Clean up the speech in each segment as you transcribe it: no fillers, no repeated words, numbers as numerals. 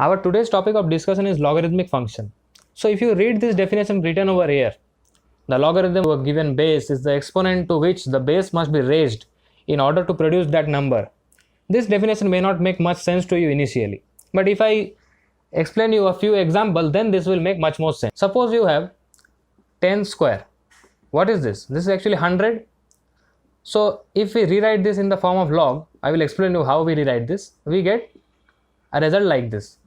Our today's topic of discussion is logarithmic function. So if you read this definition written over here, the logarithm of a given base is the exponent to which the base must be raised in order to produce that number. This definition may not make much sense to you initially, but if I explain you a few examples, then this will make much more sense. Suppose you have 10 square. What is this? This is actually 100. So if we rewrite this in the form of log, I will explain you how we rewrite this. We get a result like this.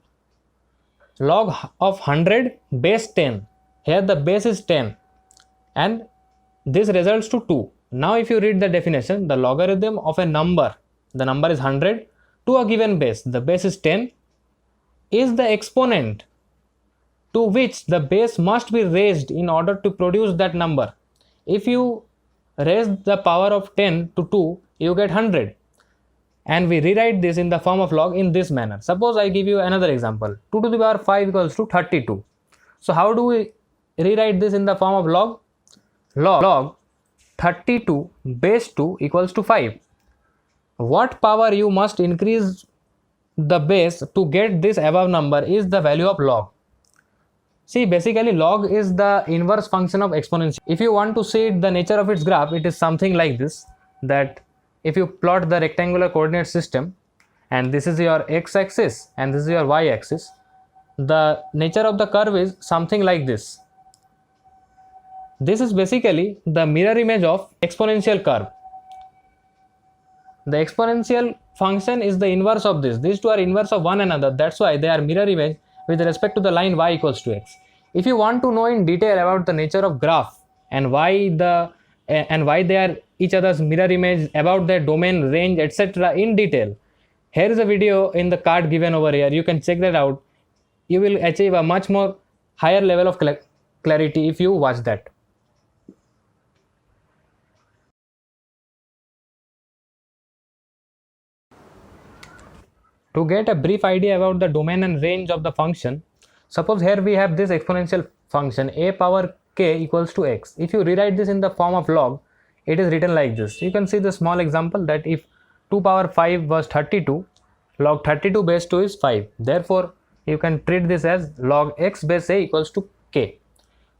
Log of 100 base 10. Here the base is 10 and this results to 2. Now if you read the definition, the logarithm of a number, the number is 100 to a given base, the base is 10, is the exponent to which the base must be raised in order to produce that number. If you raise the power of 10 to 2, you get 100. And we rewrite this in the form of log in this manner. Suppose I give you another example. 2 to the power 5 equals to 32. So how do we rewrite this in the form of log? Log 32 base 2 equals to 5. What power you must increase the base to get this above number is the value of log. See, basically log is the inverse function of exponential. If you want to see the nature of its graph, it is something like this, that if you plot the rectangular coordinate system and this is your x-axis and this is your y-axis, the nature of the curve is something like this. This is basically the mirror image of exponential curve. The exponential function is the inverse of this. These two are inverse of one another. That's why they are mirror image with respect to the line y equals to x. If you want to know in detail about the nature of graph and why they are each other's mirror image, about their domain, range, etc. in detail, here is a video in the card given over here. You can check that out. You will achieve a much more higher level of clarity if you watch that. To get a brief idea about the domain and range of the function, suppose here we have this exponential function a power k equals to x. If you rewrite this in the form of log, it is written like this. You can see the small example that if 2 power 5 was 32, log 32 base 2 is 5. Therefore, you can treat this as log x base a equals to k.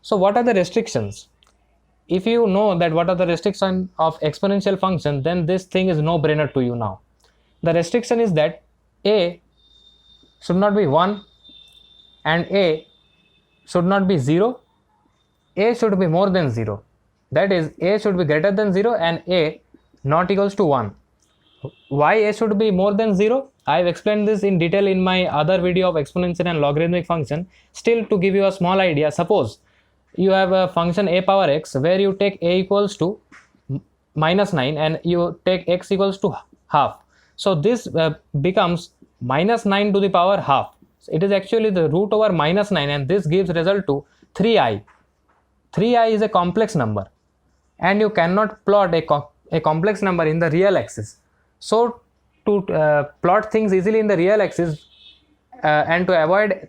So what are the restrictions? If you know that what are the restrictions of exponential function, then this thing is no brainer to you now. The restriction is that a should not be 1 and a should not be 0. A should be more than 0. That is, a should be greater than 0 and a not equals to 1. Why a should be more than 0? I have explained this in detail in my other video of exponential and logarithmic function. Still, to give you a small idea, suppose you have a function a power x where you take a equals to minus 9 and you take x equals to half. So this becomes minus 9 to the power half. It is actually the root over minus 9 and this gives result to 3i. 3i is a complex number and you cannot plot a complex number in the real axis. So to plot things easily in the real axis and to avoid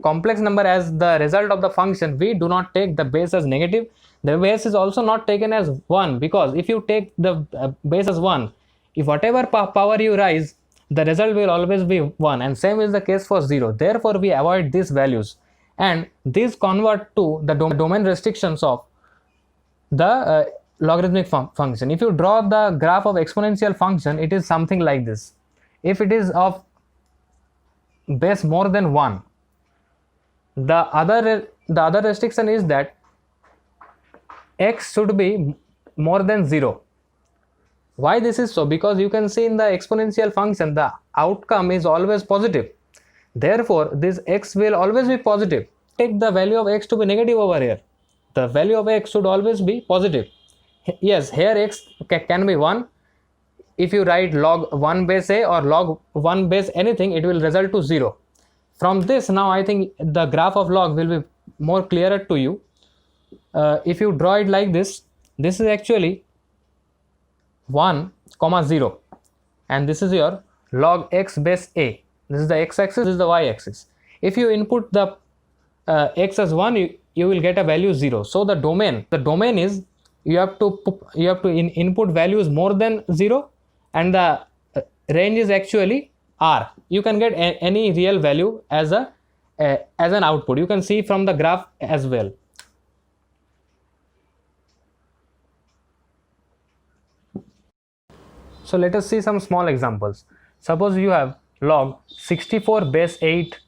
complex number as the result of the function, we do not take the base as negative. The base is also not taken as 1, because if you take the base as 1, if whatever power you raise, the result will always be 1, and same is the case for 0. Therefore, we avoid these values and these convert to the domain restrictions of the logarithmic function. If you draw the graph of exponential function, it is something like this. If it is of base more than 1, the other restriction is that x should be more than 0. Why this is so? Because you can see in the exponential function the outcome is always positive. Therefore, this x will always be positive. Take the value of x to be negative over here. The value of x should always be positive. Yes, here x can be 1. If you write log 1 base a or log 1 base anything, it will result to 0. From this, now I think the graph of log will be more clearer to you. If you draw it like this, this is actually 1, 0, and this is your log x base a. This is the x-axis, this is the y-axis. If you input the x as 1, you will get a value 0. So the domain is you have to input values more than 0, and the range is actually r, you can get any real value as an output. You can see from the graph as well. So let us see some small examples. Suppose you have log 64 base 8,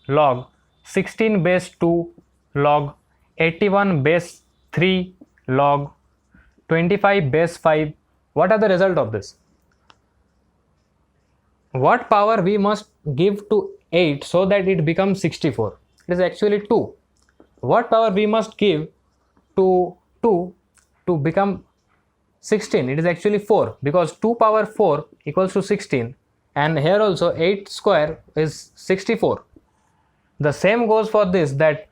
log 16 base 2, log 81 base 3, log 25 base 5. What are the result of this? What power we must give to 8 so that it becomes 64? It is actually 2. What power we must give to 2 to become 16? It is actually 4, because 2 power 4 equals to 16, and here also 8 square is 64. The same goes for this, that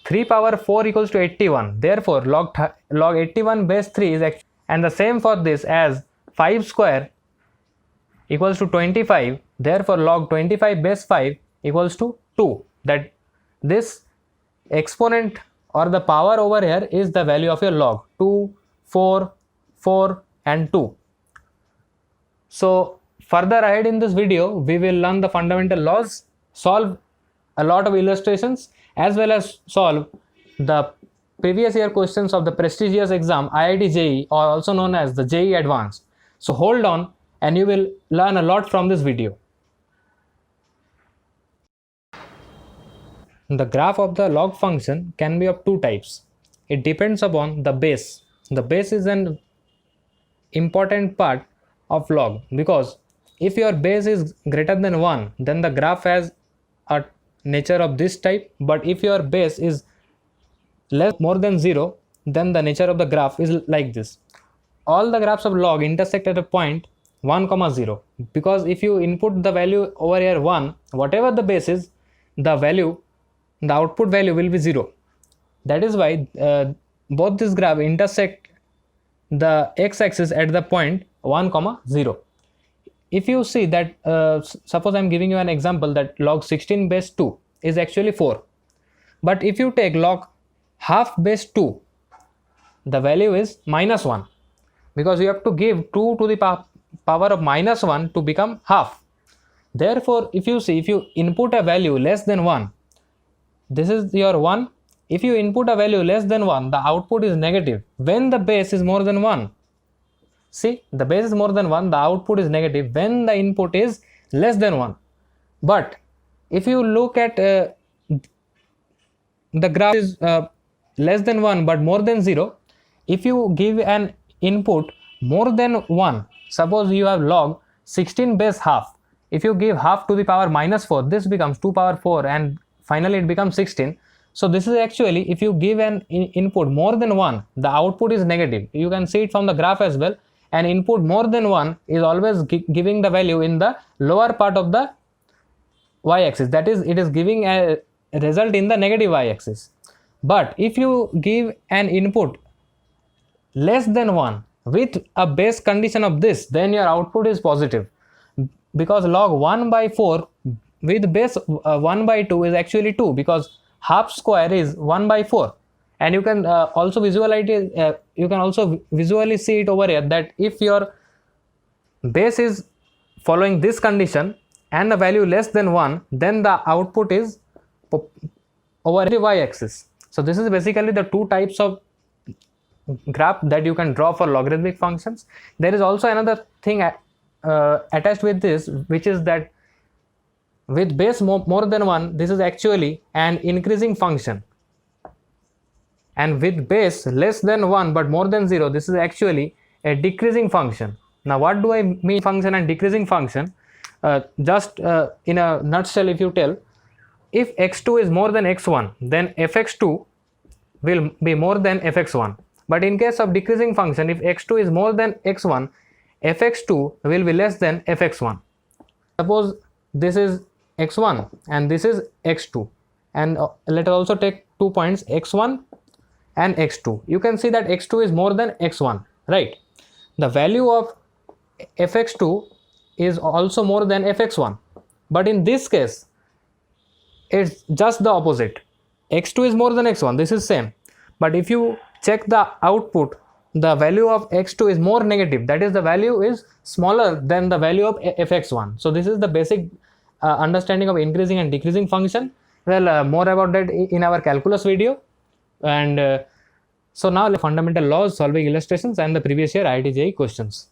3 power 4 equals to 81. Therefore log 81 base 3 is actually, and the same for this, as 5 square equals to 25. Therefore log 25 base 5 equals to 2. That this exponent or the power over here is the value of your log 2, 4, 4 and 2. So further ahead in this video we will learn the fundamental laws, solve a lot of illustrations, as well as solve the previous year questions of the prestigious exam IIT JEE, or also known as the JEE Advanced. So hold on and you will learn a lot from this video. The graph of the log function can be of two types. It depends upon the base. The base is an important part of log, because if your base is greater than 1, then the graph has a nature of this type, but if your base is more than 0, then the nature of the graph is like this. All the graphs of log intersect at a point 1, 0, because if you input the value over here 1, whatever the base is, the output value will be 0. That is why both this graph intersect the x-axis at the point 1, 0. If you see that, suppose I am giving you an example that log 16 base 2 is actually 4, but if you take log half base 2, the value is -1, because you have to give 2 to the power of -1 to become half. Therefore if you see, if you input a value less than 1, this is your 1. If you input a value less than 1, the output is negative. When the base is more than 1, see, the base is more than 1, the output is negative when the input is less than 1. But if you look at the graph is less than 1 but more than 0, if you give an input more than 1, suppose you have log 16 base half, if you give half to the power -4, this becomes 2 power 4 and finally it becomes 16. So this is actually, if you give an input more than 1, the output is negative. You can see it from the graph as well. An input more than 1 is always giving the value in the lower part of the y-axis, that is, it is giving a result in the negative y-axis. But if you give an input less than 1 with a base condition of this, then your output is positive, because log 1/4 with base 1/2 is actually 2, because half square is 1/4. And you can also visualize it, you can also visually see it over here, that if your base is following this condition and the value less than 1, then the output is over the y-axis. So this is basically the two types of graph that you can draw for logarithmic functions. There is also another thing attached with this, which is that with base more than 1, this is actually an increasing function, and with base less than 1 but more than 0, this is actually a decreasing function. Now what do I mean function and decreasing function? Just in a nutshell, if you tell, if x2 is more than x1, then fx2 will be more than fx1. But in case of decreasing function, if x2 is more than x1, fx2 will be less than fx1. Suppose this is x1 and this is x2, and let us also take 2 points, x1 and x2. You can see that x2 is more than x1, right? The value of fx2 is also more than fx1, but in this case it's just the opposite. x2 is more than x1, this is same, but if you check the output, the value of x2 is more negative, that is the value is smaller than the value of fx1. So this is the basic understanding of increasing and decreasing function. Well, more about that in our calculus video. And so now fundamental laws, solving illustrations, and the previous year IIT JEE questions.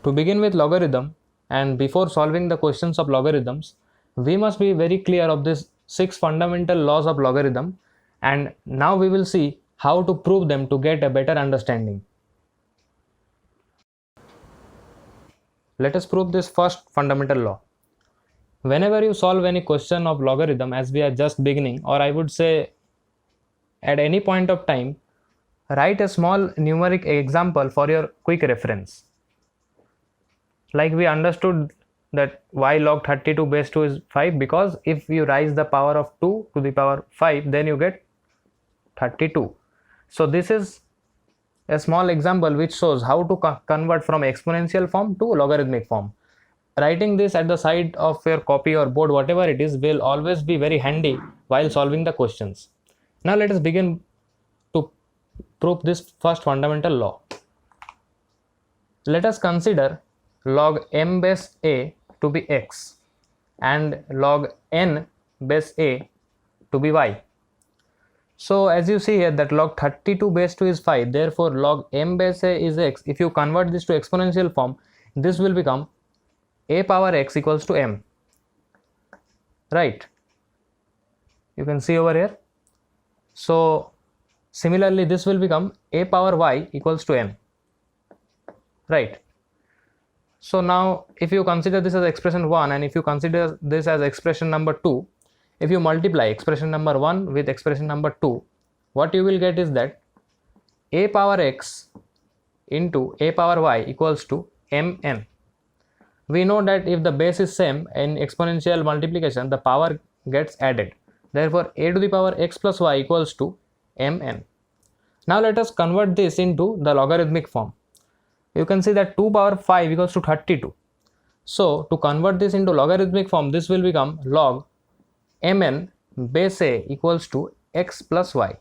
To begin with logarithm, and before solving the questions of logarithms, we must be very clear of these 6 fundamental laws of logarithm, and now we will see how to prove them to get a better understanding. Let us prove this first fundamental law. Whenever you solve any question of logarithm, as we are just beginning, or I would say at any point of time, write a small numeric example for your quick reference. Like we understood that y log 32 base 2 is 5, because if you raise the power of 2 to the power 5, then you get 32. So this is a small example which shows how to convert from exponential form to logarithmic form. Writing this at the side of your copy or board, whatever it is, will always be very handy while solving the questions. Now let us begin to prove this first fundamental law. Let us consider log m base a to be x and log n base a to be y. So as you see here that log 32 base 2 is 5, therefore log m base a is x. If you convert this to exponential form, this will become a power x equals to m, right? You can see over here. So similarly this will become a power y equals to m, right? So now if you consider this as expression 1 and if you consider this as expression number 2, if you multiply expression number 1 with expression number 2, what you will get is that a power x into a power y equals to mn. We know that if the base is same in exponential multiplication, the power gets added. Therefore a to the power x plus y equals to mn. Now let us convert this into the logarithmic form. You can see that 2 power 5 equals to 32. So to convert this into logarithmic form, this will become log mn base a equals to x plus y.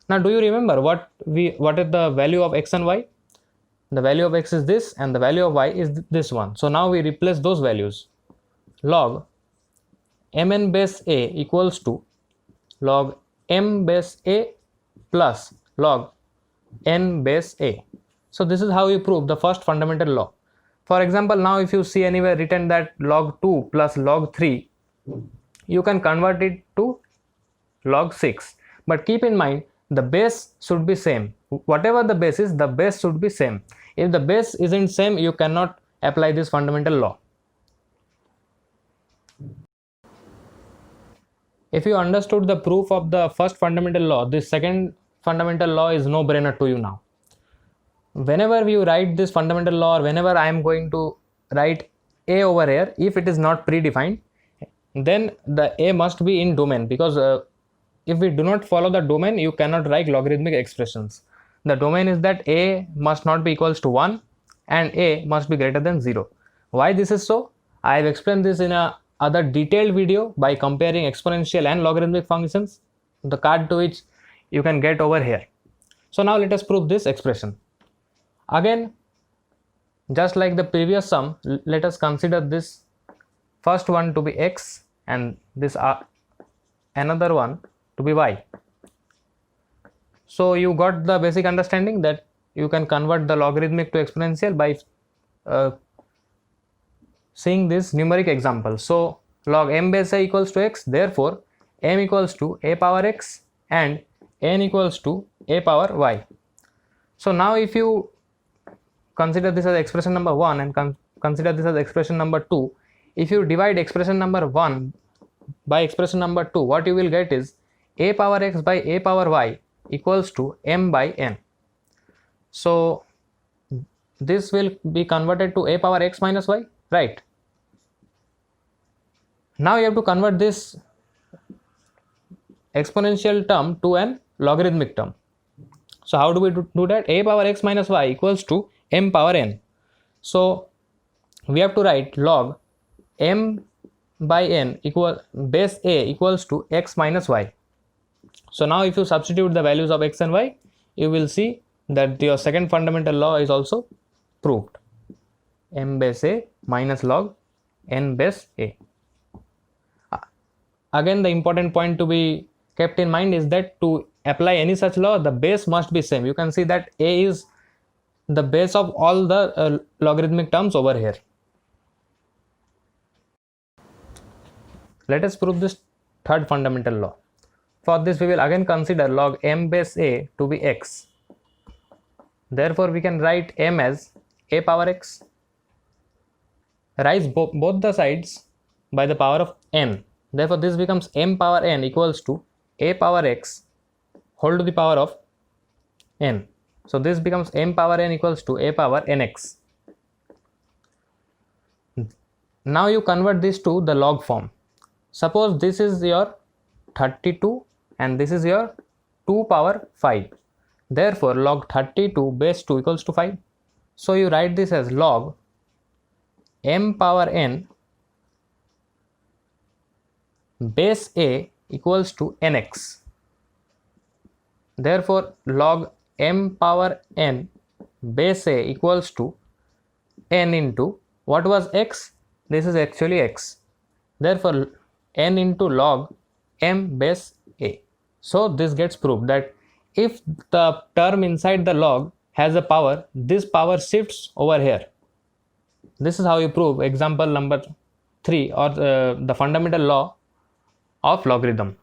Now do you remember what is the value of x and y? The value of x is this and the value of y is this one. So now we replace those values. Log mn base a equals to log m base a plus log n base a. So this is how you prove the first fundamental law. For example, now if you see anywhere written that log 2 plus log 3, you can convert it to log 6. But keep in mind, the base should be same. Whatever the base is, the base should be same. If the base isn't same, you cannot apply this fundamental law. If you understood the proof of the first fundamental law, this second fundamental law is no brainer to you now. Whenever you write this fundamental law, or whenever I am going to write a over here, if it is not predefined, then the a must be in domain, because if we do not follow the domain, you cannot write logarithmic expressions. The domain is that a must not be equals to 1 and a must be greater than 0. Why this is so? I have explained this in a other detailed video by comparing exponential and logarithmic functions, the card to which you can get over here. So now let us prove this expression. Again, just like the previous sum, let us consider this first one to be x and this another one to be y. So you got the basic understanding that you can convert the logarithmic to exponential by seeing this numeric example. So log m base a equals to x, therefore m equals to a power x and n equals to a power y. So now if you consider this as expression number 1 and consider this as expression number 2, if you divide expression number 1 by expression number 2, what you will get is a power x by a power y equals to m by n. So this will be converted to a power x minus y, right? Now you have to convert this exponential term to an logarithmic term. So how do we do that? A power x minus y equals to m power n. So we have to write log m by n equal base a equals to x minus y. So now if you substitute the values of x and y, you will see that your second fundamental law is also proved. M base a minus log n base a. Again, the important point to be kept in mind is that to apply any such law, the base must be same. You can see that a is the base of all the logarithmic terms over here. Let us prove this third fundamental law. For this, we will again consider log m base a to be x. Therefore, we can write m as a power x. Raise both the sides by the power of n. Therefore, this becomes m power n equals to a power x whole to the power of n. So this becomes m power n equals to a power nx. Now you convert this to the log form. Suppose this is your 32 and this is your 2 power 5. Therefore, log 32 base 2 equals to 5. So you write this as log m power n base a equals to nx. Therefore, log m power n base a equals to n into what was x? This is actually x. Therefore, n into log m base a. So this gets proved that if the term inside the log has a power, this power shifts over here. This is how you prove example number 3 or the fundamental law of logarithm.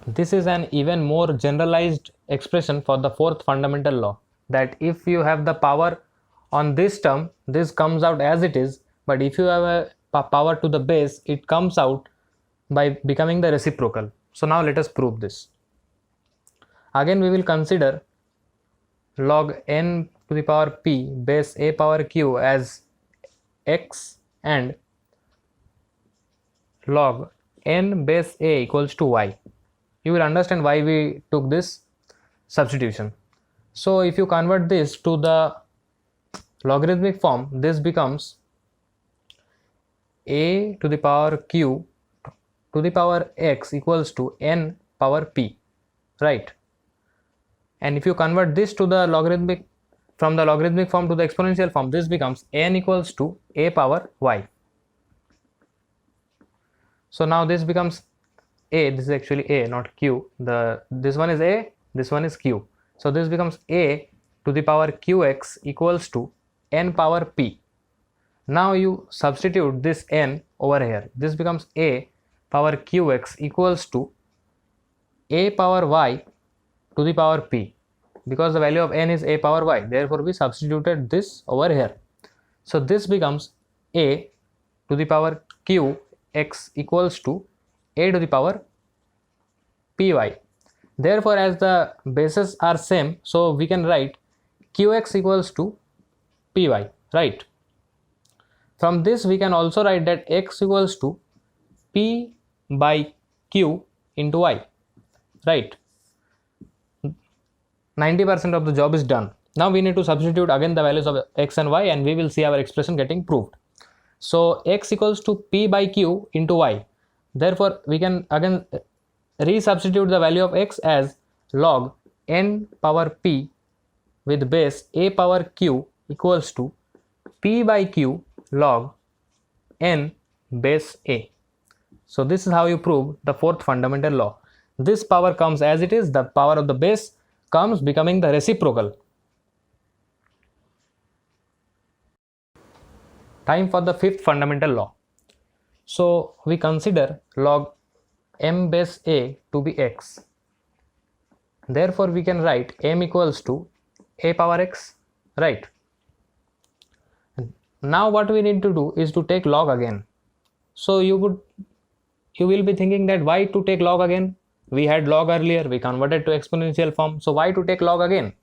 This is an even more generalized expression for the fourth fundamental law, that if you have the power on this term, this comes out as it is, but if you have a power to the base, it comes out by becoming the reciprocal. So now let us prove this. Again, we will consider log n to the power p base a power q as x and log n base a equals to y. You will understand why we took this substitution. So if you convert this to the logarithmic form, this becomes a to the power q to the power x equals to n power p, right? And if you convert this to the logarithmic, from the logarithmic form to the exponential form, this becomes n equals to a power y. So now this becomes a, this is actually a, not q. This one is a, this one is q. So this becomes a to the power qx equals to n power p. Now you substitute this n over here. This becomes a power qx equals to a power y to the power p, because the value of n is a power y. Therefore, we substituted this over here. So this becomes a to the power qx equals to a to the power py. Therefore, as the bases are same, so we can write qx equals to py, right? From this we can also write that x equals to p by q into y, right? 90% of the job is done. Now we need to substitute again the values of x and y, and we will see our expression getting proved. So x equals to p by q into y. Therefore, we can again resubstitute the value of x as log n power p with base a power q equals to p by q log n base a. So this is how you prove the fourth fundamental law. This power comes as it is, the power of the base comes becoming the reciprocal. Time for the fifth fundamental law. So we consider log m base a to be x. Therefore, we can write m equals to a power x, right? Now what we need to do is to take log again. So you will be thinking that why to take log again? We had log earlier, we converted to exponential form, so why to take log again?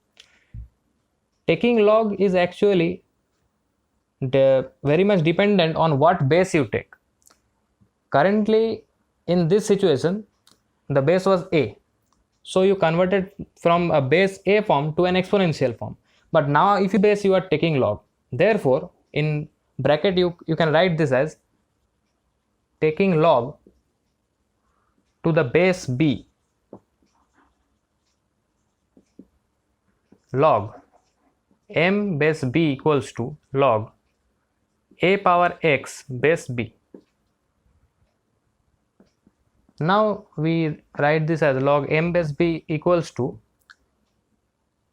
Taking log is actually very much dependent on what base you take. Currently, in this situation the base was a, so you converted from a base a form to an exponential form. But now if you base you are taking log, therefore in bracket you can write this as taking log to the base b, log m base b equals to log a power x base b. Now we write this as log m base b equals to,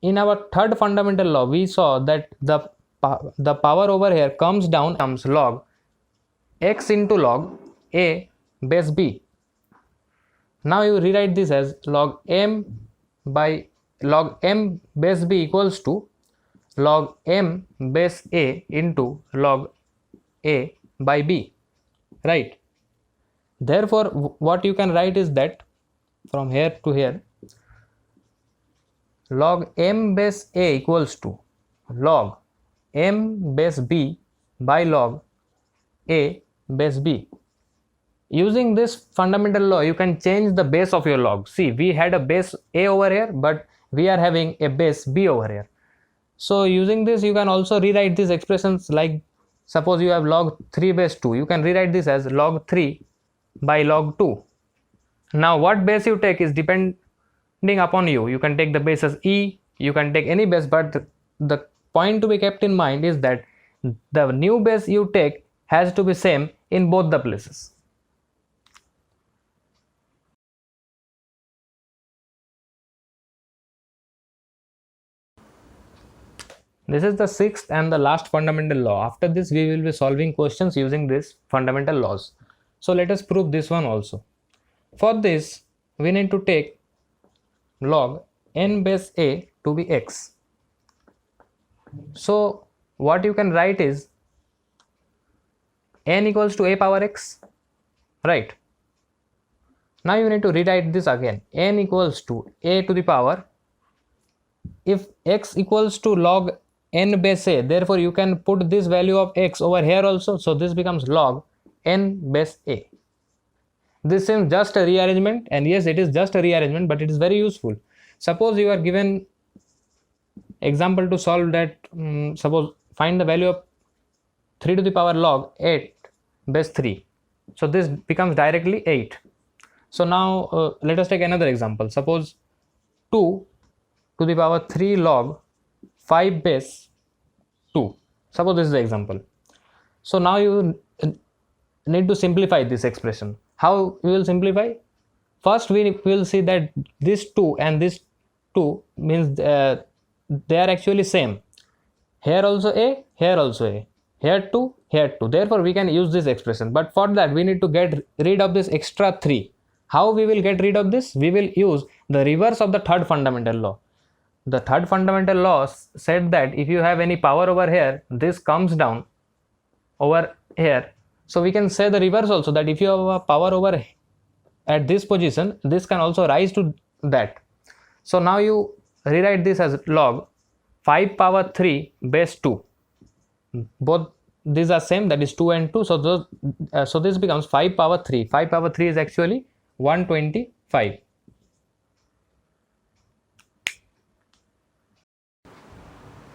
in our third fundamental law we saw that the power over here comes down, comes log x into log a base b. Now you rewrite this as log m base b equals to log m base a into log a by b, right? Therefore what you can write is that from here to here log m base a equals to log m base b by log a base b. Using this fundamental law you can change the base of your log. See, we had a base a over here, but we are having a base b over here. So using this you can also rewrite these expressions, like suppose you have log 3 base 2, you can rewrite this as log 3 by log 2. Now what base you take is depending upon you. You can take the base as e, you can take any base, but the point to be kept in mind is that the new base you take has to be same in both the places. This is the sixth and the last fundamental law. After this we will be solving questions using these fundamental laws. So let us prove this one also. For this we need to take log n base a to be x. So what you can write is n equals to a power x, right? Now you need to rewrite this again, n equals to a to the power, if x equals to log n base a, therefore you can put this value of x over here also, so this becomes log n base a. This is just a rearrangement, and yes, it is just a rearrangement, but it is very useful. Suppose you are given example to solve that, suppose find the value of 3 to the power log 8 base 3, so this becomes directly 8. So now let us take another example. Suppose 2 to the power 3 log 5 base 2. Suppose this is the example. So now you need to simplify this expression. How we will simplify? First we will see that this 2 and this 2 means they are actually same. Here also a, here also a, here 2, here 2. Therefore we can use this expression. But for that we need to get rid of this extra 3. How we will get rid of this? We will use the reverse of the third fundamental law. The third fundamental law said that if you have any power over here, this comes down over here. So we can say the reverse also, that if you have a power over at this position, this can also rise to that. So now you rewrite this as log 5 power 3 base 2. Both these are same, that is 2 and 2. So this becomes 5 power 3. 5 power 3 is actually 125.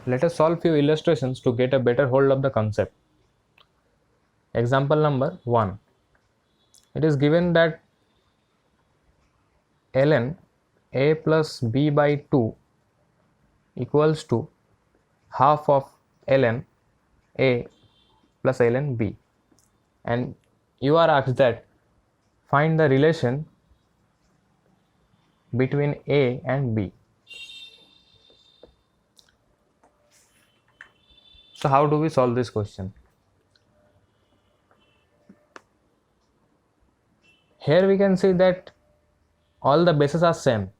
Let us solve few illustrations to get a better hold of the concept. Example number 1. It is given that ln a plus b by 2 equals to half of ln a plus ln b, and you are asked that find the relation between a and b. So how do we solve this question? Here we can see that all the bases are same.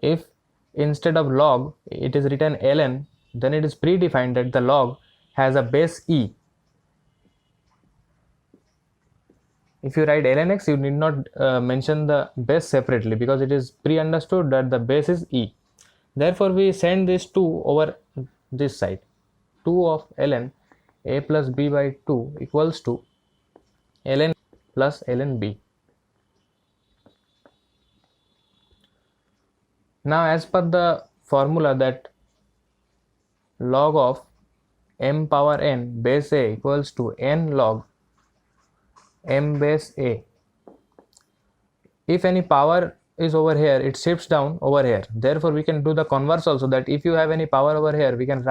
If instead of log it is written ln, then it is predefined that the log has a base e. If you write ln x, you need not mention the base separately, because it is pre-understood that the base is e. Therefore we send this 2 over this side. 2 of ln a plus b by 2 equals to ln plus ln b. Now as per the formula that log of m power n base a equals to n log m base a. If any power is over here, it shifts down over here. Therefore we can do the converse also, that if you have any power over here, we can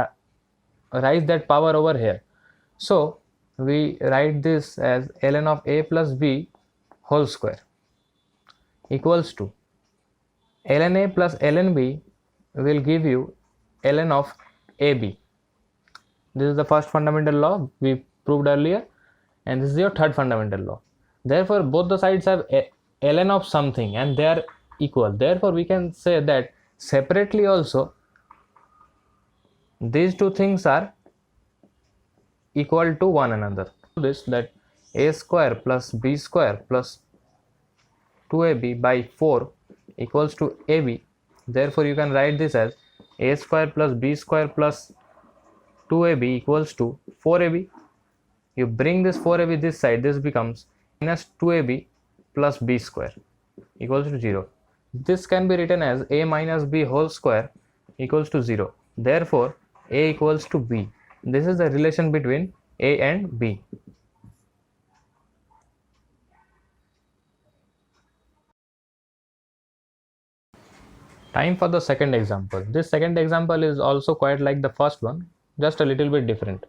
rise that power over here. So we write this as ln of a plus b whole square equals to ln a plus ln b will give you ln of ab. This is the first fundamental law we proved earlier, and this is your third fundamental law. Therefore both the sides have ln of something and they are equal. Therefore we can say that separately also these two things are equal to one another. This that a square plus b square plus 2ab by 4 equals to ab. Therefore you can write this as a square plus b square plus 2ab equals to 4ab. You bring this 4ab this side, this becomes minus 2ab plus b square equals to 0. This can be written as a minus b whole square equals to 0. Therefore a equals to b. This is the relation between a and b. Time for the second example. This second example is also quite like the first one, just a little bit different.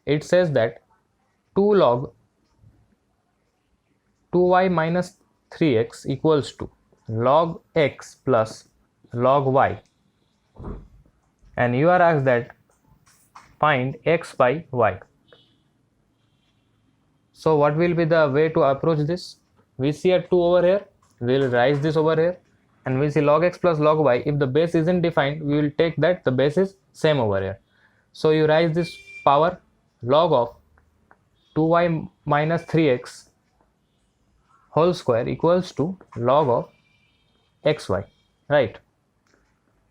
It says that 2 log 2y minus 3x equals to log x plus log y, and you are asked that find x by y. So what will be the way to approach this? We see a 2 over here, we will rise this over here, and we see log x plus log y. If the base isn't defined, we will take that the base is same over here. So you rise this power log of 2y minus 3x whole square equals to log of xy, right?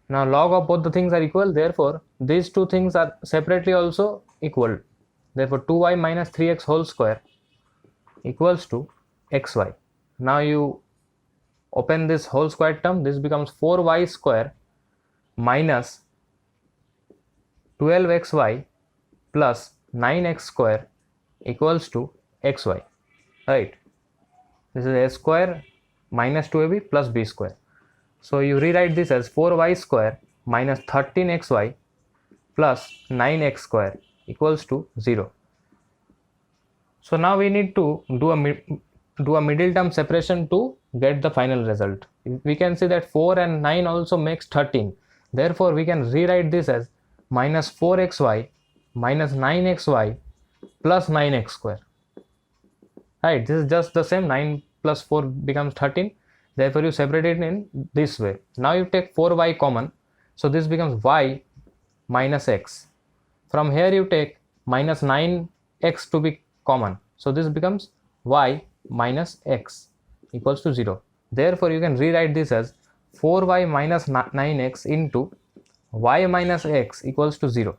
Now log of both the things are equal, therefore these two things are separately also equal. Therefore 2y minus 3x whole square equals to xy. Now you open this whole square term, this becomes 4y square minus 12xy plus 9x square equals to xy, right? This is a square minus 2ab plus b square. So you rewrite this as 4y square minus 13xy plus 9x square equals to 0. So now we need to do a middle term separation to get the final result. We can see that 4 and 9 also makes 13. Therefore we can rewrite this as minus 4xy minus 9xy plus 9x square. Right, this is just the same. 9 plus 4 becomes 13. Therefore you separate it in this way. Now you take 4y common, so this becomes y minus x. From here you take minus 9x to be common, so this becomes y minus x equals to 0. Therefore you can rewrite this as 4y minus 9x into y minus x equals to 0.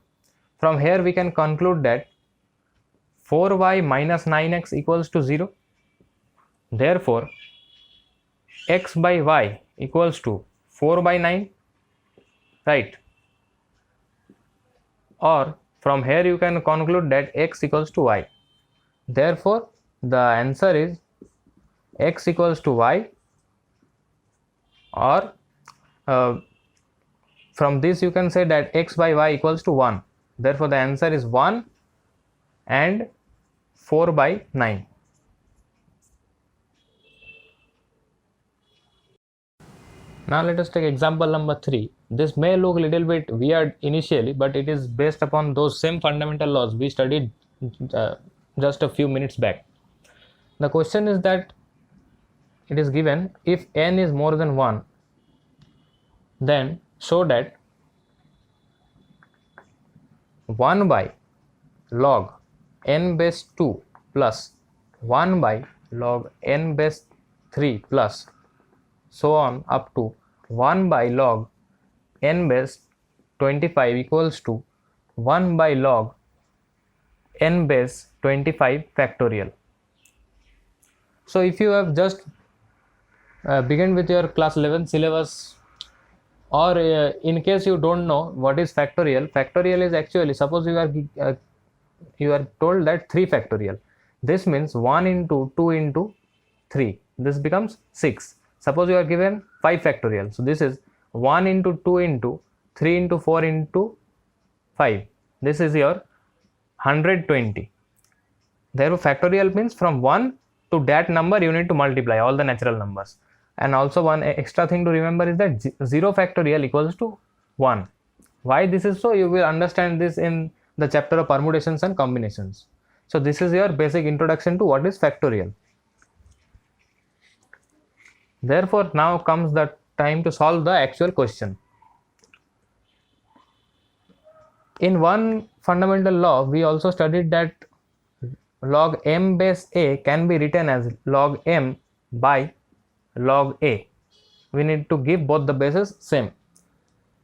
From here we can conclude that 4y minus 9x equals to 0. Therefore x by y equals to 4 by 9, right? Or from here you can conclude that x equals to y. Therefore the answer is x equals to y, or from this you can say that x by y equals to 1. Therefore the answer is 1 and 4 by 9. Now let us take example number 3. This may look a little bit weird initially, but it is based upon those same fundamental laws we studied just a few minutes back. The question is that it is given if n is more than 1, then show that 1 by log n base 2 plus 1 by log n base 3 plus so on up to 1 by log n base 25 equals to 1 by log n base 25 factorial. So if you have just begin with your class 11 syllabus Or in case you don't know what is factorial, factorial is actually, suppose you are told that 3 factorial. This means 1 into 2 into 3. This becomes 6. Suppose you are given 5 factorial. So this is 1 into 2 into 3 into 4 into 5. This is your 120. Therefore, factorial means from 1 to that number you need to multiply all the natural numbers. And also one extra thing to remember is that 0 factorial equals to 1. Why this is so? You will understand this in the chapter of permutations and combinations. So this is your basic introduction to what is factorial. Therefore, now comes the time to solve the actual question. In one fundamental law, we also studied that log m base a can be written as log m by log a. We need to give both the bases same.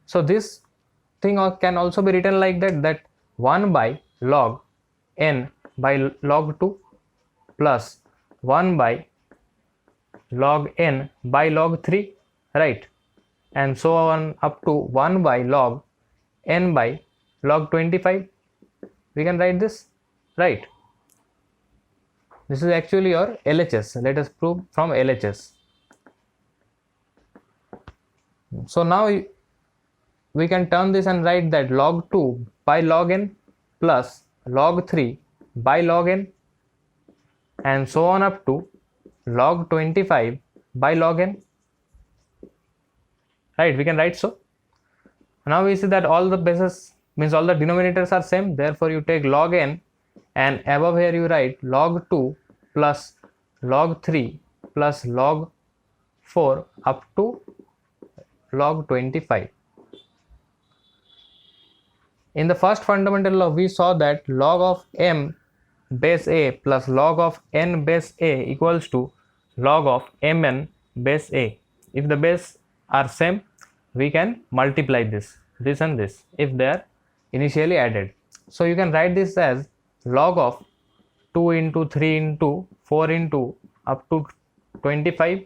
So this thing can also be written like that 1 by log n by log 2 plus 1 by log n by log 3, right? And so on up to 1 by log n by log 25. We can write this, right? This is actually your LHS. Let us prove from LHS. So now we can turn this and write that log 2 by log n plus log 3 by log n, and so on up to log 25 by log n, right? We can write so. Now we see that all the bases means all the denominators are same. Therefore you take log n, and above here you write log 2 plus log 3 plus log 4 up to log 25. In the first fundamental law, we saw that log of m base a plus log of n base a equals to log of mn base a. If the base are same, we can multiply this and this if they are initially added. So you can write this as log of 2 into 3 into 4 into up to 25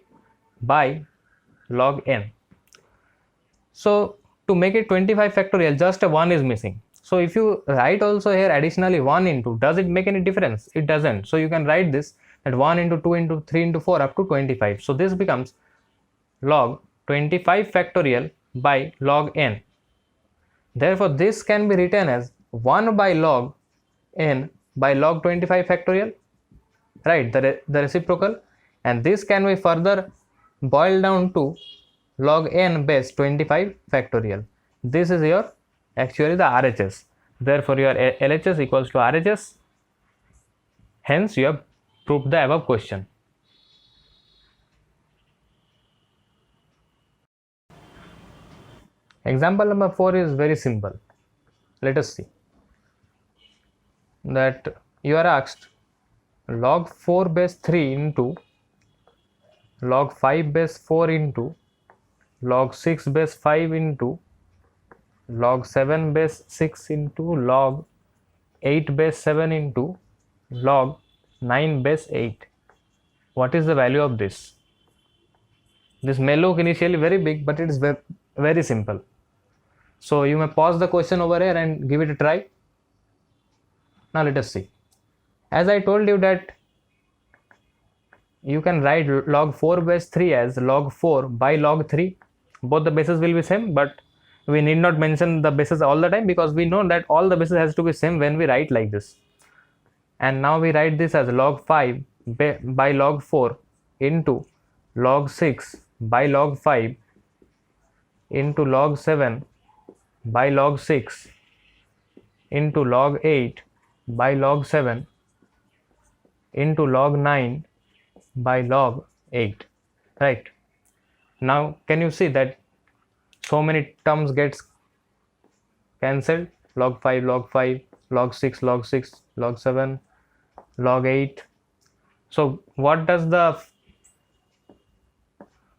by log n. So to make it 25 factorial, just a 1 is missing. So if you write also here additionally 1 into, does it make any difference? It doesn't. So you can write this at 1 into 2 into 3 into 4 up to 25. So this becomes log 25 factorial by log n. Therefore this can be written as 1 by log n by log 25 factorial, right? The reciprocal, and this can be further boiled down to log n base 25 factorial. This is your actually the RHS. Therefore your LHS equals to RHS. Hence you have proved the above question. Example number 4 is very simple. Let us see that you are asked log 4 base 3 into log 5 base 4 into log 6 base 5 into log 7 base 6 into log 8 base 7 into log 9 base 8. What is the value of this? This may look initially very big, but it is very simple. So you may pause the question over here and give it a try. Now let us see. As I told you that you can write log 4 base 3 as log 4 by log 3. Both the bases will be same, but we need not mention the bases all the time because we know that all the bases has to be same when we write like this. And now we write this as log 5 by log 4 into log 6 by log 5 into log 7 by log 6 into log 8 by log 7 into log 9 by log 8, right? Now can you see that so many terms gets cancelled? Log 5, log 5, log 6, log 6, log 7, log 8. So what does the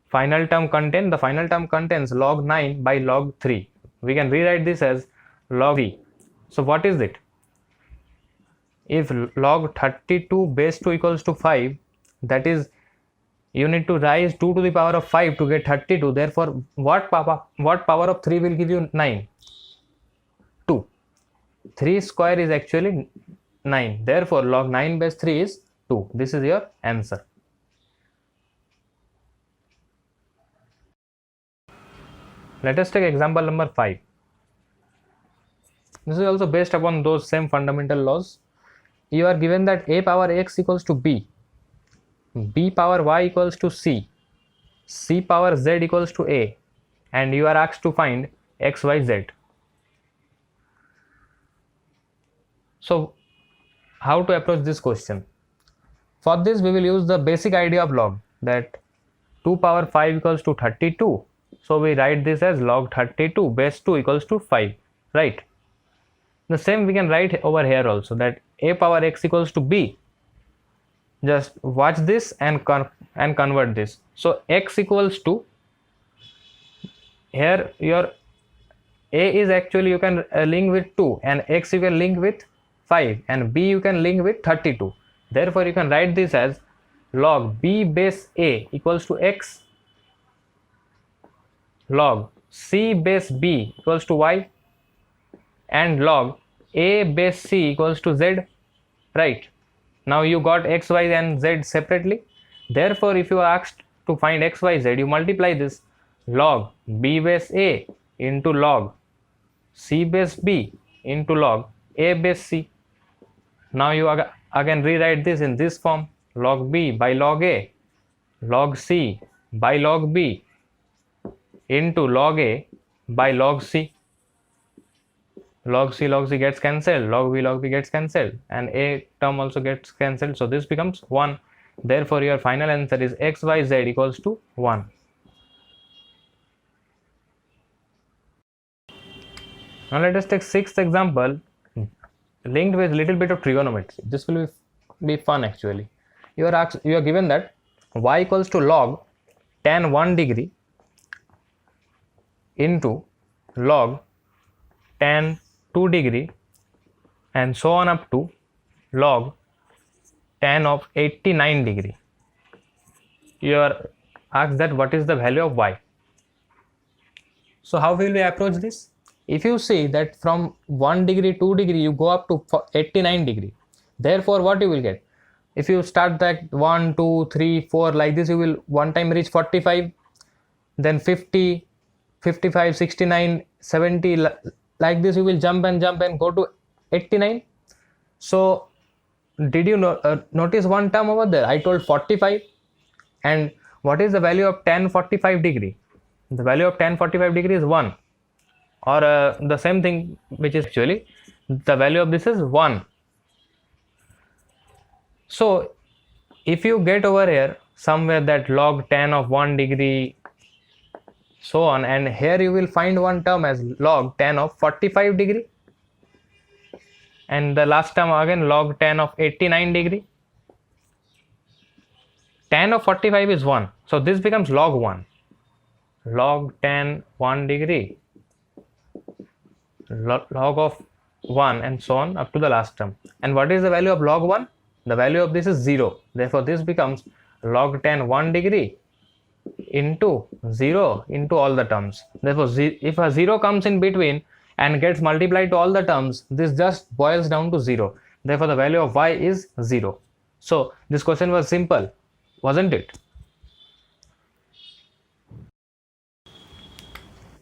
final term contain? The final term contains log 9 by log 3. We can rewrite this as log 3. So what is it? If log 32 base 2 equals to 5, that is you need to raise 2 to the power of 5 to get 32. Therefore, what power of 3 will give you 9? 2. 3 square is actually 9. Therefore, log 9 base 3 is 2. This is your answer. Let us take example number 5. This is also based upon those same fundamental laws. You are given that a power x equals to b, b power y equals to c, c power z equals to a, and you are asked to find x, y, z. So, how to approach this question? For this, we will use the basic idea of log, that 2 power 5 equals to 32. So, we write this as log 32 base 2 equals to 5, right? The same we can write over here also, that a power x equals to b. Just watch this and convert this. So, x equals to, here your a is actually you can link with 2, and x you can link with 5, and b you can link with 32. Therefore, you can write this as log b base a equals to x, log c base b equals to y, and log a base c equals to z, right? Now you got x, y and z separately. Therefore, if you are asked to find x, y, z, you multiply this log b base a into log c base b into log a base c. Now you again rewrite this in this form, log b by log a, log c by log b into log a by log c. Log c gets cancelled, log b gets cancelled, and a term also gets cancelled. So this becomes 1. Therefore, your final answer is x, y, z equals to 1. Now let us take sixth example linked with little bit of trigonometry. This will be fun actually. You are given that y equals to log tan 1 degree into log tan 2 degree and so on up to log tan of 89 degree. You are asked that what is the value of y. So how will we approach this? If you see that from 1 degree, 2 degree, you go up to 89 degree. Therefore, what you will get? If you start that 1, 2, 3, 4 like this, you will one time reach 45, then 50, 55, 69, 70, like this you will jump and go to 89. So, did you notice one term over there? I told 45. And what is the value of tan 45 degree? The value of tan 45 degree is 1. Or the same thing, which is actually the value of this is 1. So if you get over here somewhere that log tan of 1 degree so on, and here you will find one term as log tan of 45 degree, and the last term again log tan of 89 degree. Tan of 45 is 1, so this becomes log 1, log tan 1 degree, log of 1, and so on up to the last term. And what is the value of log 1? The value of this is 0. Therefore, this becomes log tan 1 degree into 0 into all the terms. Therefore, if a 0 comes in between and gets multiplied to all the terms, this just boils down to 0. Therefore, the value of y is 0. So, this question was simple, wasn't it?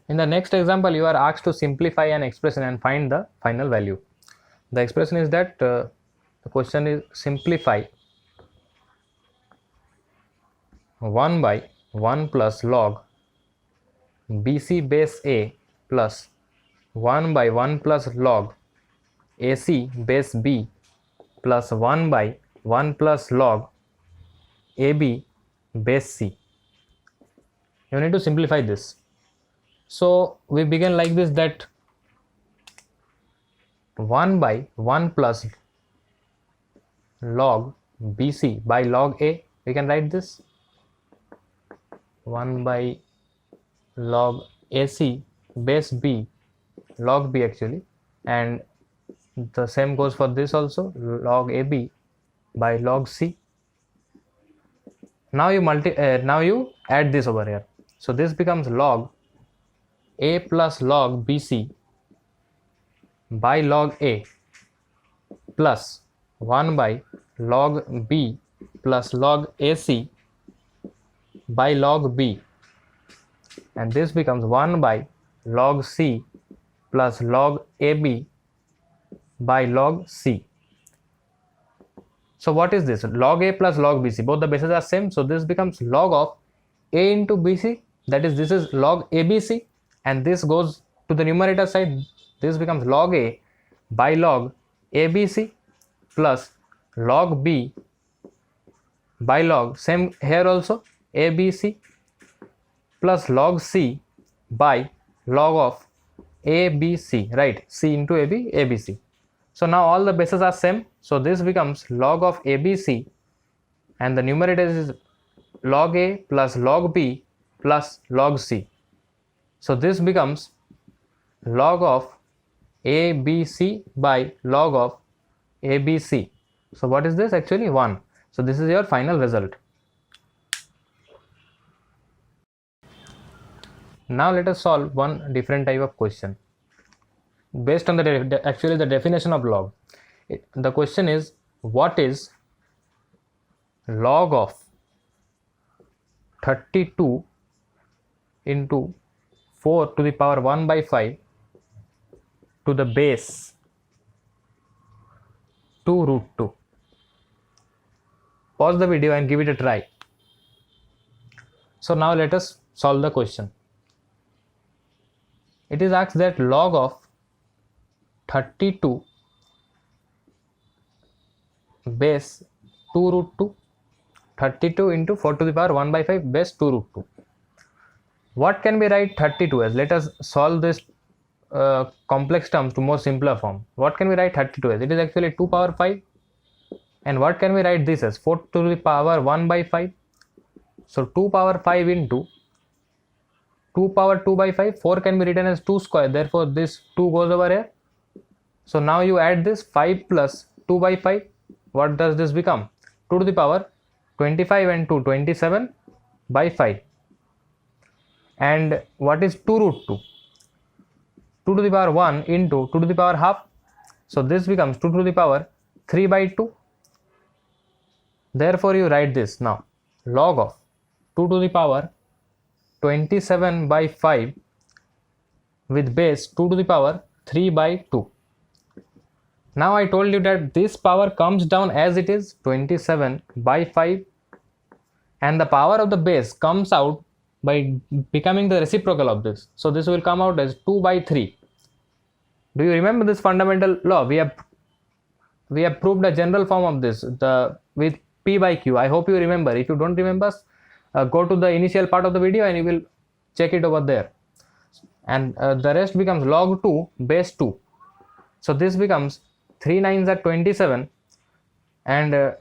In the next example, you are asked to simplify an expression and find the final value. The expression is that the question is simplify 1 by 1 plus log bc base a plus 1 by 1 plus log ac base b plus 1 by 1 plus log ab base c. You need to simplify this. So we begin like this, that 1 by 1 plus log bc by log a, we can write this 1 by log ac base b, log b actually, and the same goes for this also, log ab by log c. Now you add this over here. So this becomes log a plus log bc by log a plus 1 by log b plus log ac by log b, and this becomes 1 by log c plus log ab by log c. So what is this? Log a plus log bc, both the bases are same, so this becomes log of a into bc, that is, this is log abc, and this goes to the numerator side. This becomes log a by log abc plus log b by log, same here also, abc plus log c by log of abc, right? C into ab, abc. So now all the bases are same, so this becomes log of abc, and the numerator is log a plus log b plus log c. So this becomes log of abc by log of abc. So what is this? Actually 1. So this is your final result. Now let us solve one different type of question based on the definition of log. The question is, what is log of 32 into 4 to the power 1 by 5 to the base 2 root 2. Pause the video and give it a try. So now let us solve the question. It is asked that log of 32 base 2 root 2, 32 into 4 to the power 1 by 5 base 2 root 2. What can we write 32 as? Let us solve this complex terms to more simpler form. What can we write 32 as? It is actually 2 power 5. And what can we write this as? 4 to the power 1 by 5. So 2 power 5 into 2 power 2 by 5. 4 can be written as 2 square. Therefore this 2 goes over here. So now you add this 5 plus 2 by 5. What does this become? 2 to the power 25 and 2, 27 by 5. And what is 2 root 2? 2 to the power 1 into 2 to the power half. So this becomes 2 to the power 3 by 2. Therefore you write this now, log of 2 to the power 27 by 5 with base 2 to the power 3 by 2. Now I told you that this power comes down as it is, 27 by 5, and the power of the base comes out by becoming the reciprocal of this. So this will come out as 2 by 3. Do you remember this fundamental law? We have proved a general form of this with P by Q. I hope you remember. If you don't remember, go to the initial part of the video and you will check it over there. And the rest becomes log 2 base 2. So this becomes 3 9s are 27 and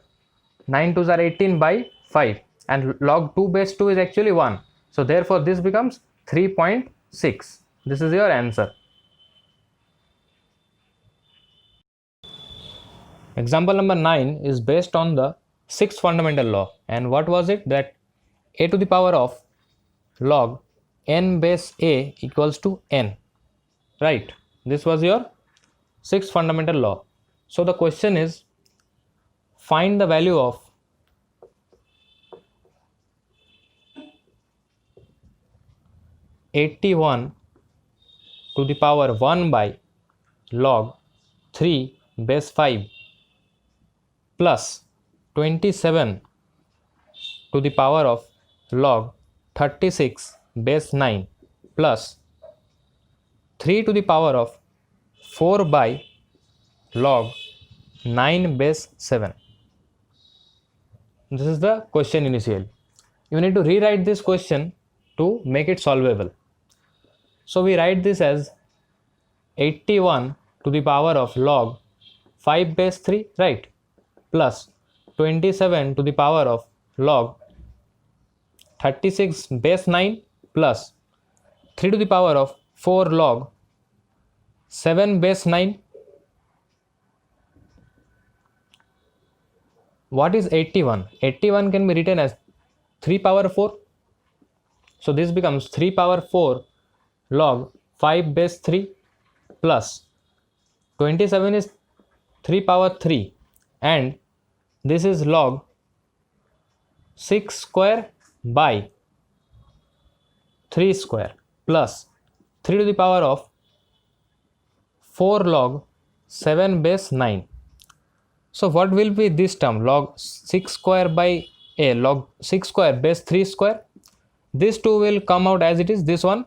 9 2s are 18 by 5, and log 2 base 2 is actually 1. So therefore this becomes 3.6. This is your answer. Example number 9 is based on the sixth fundamental law. And what was it? That a to the power of log n base a equals to n. Right? This was your sixth fundamental law. So the question is, find the value of (81) to the power 1 by log 3 base 5 plus 27 to the power of log 36 base 9 plus 3 to the power of 4 by log 9 base 7. This is the question initially. You need to rewrite this question to make it solvable. So we write this as 81 to the power of log 5 base 3, right, plus 27 to the power of log 36 base 9 plus 3 to the power of 4 log 7 base 9. What is 81? 81 can be written as 3 power 4. So this becomes 3 power 4 log 5 base 3 plus 27 is 3 power 3 and this is log 6 square by 3 square plus 3 to the power of 4 log 7 base 9. So what will be this term? Log 6 square by log 6 square base 3 square. This 2 will come out as it is, this one,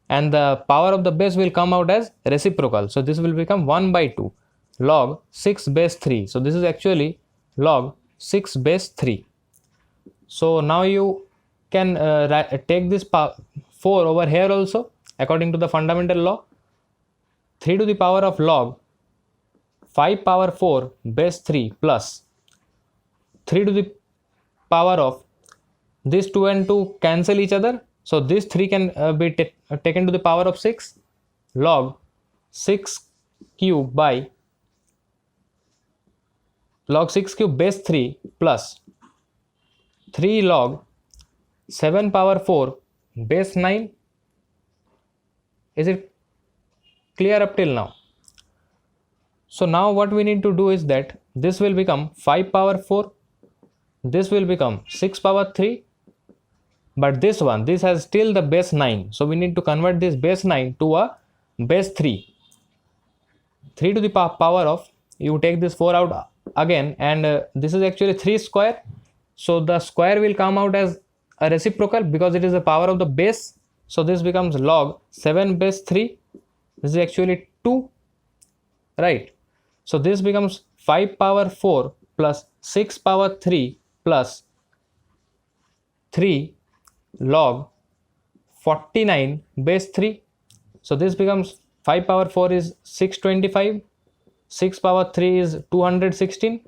and the power of the base will come out as reciprocal. So this will become 1 by 2 log 6 base 3. So this is actually log 6 base 3. So now you can take this 4 over here also according to the fundamental law. 3 to the power of log 5 power 4 base 3 plus 3 to the power of this 2 and 2 cancel each other. So this 3 can be taken to the power of 6 log 6 cube by log 6 cube base 3 plus 3 log 7 power 4 base 9. Is it clear up till now? So now what we need to do is that this will become 5 power 4, this will become 6 power 3, but this has still the base 9. So we need to convert this base 9 to a base 3. 3 to the power of, you take this 4 out again, and this is actually 3 square. So the square will come out as a reciprocal because it is the power of the base. So this becomes log 7 base 3. This is actually 2, right? So this becomes 5 power 4 plus 6 power 3 plus 3 log 49 base 3. So this becomes 5 power 4 is 625, 6 power 3 is 216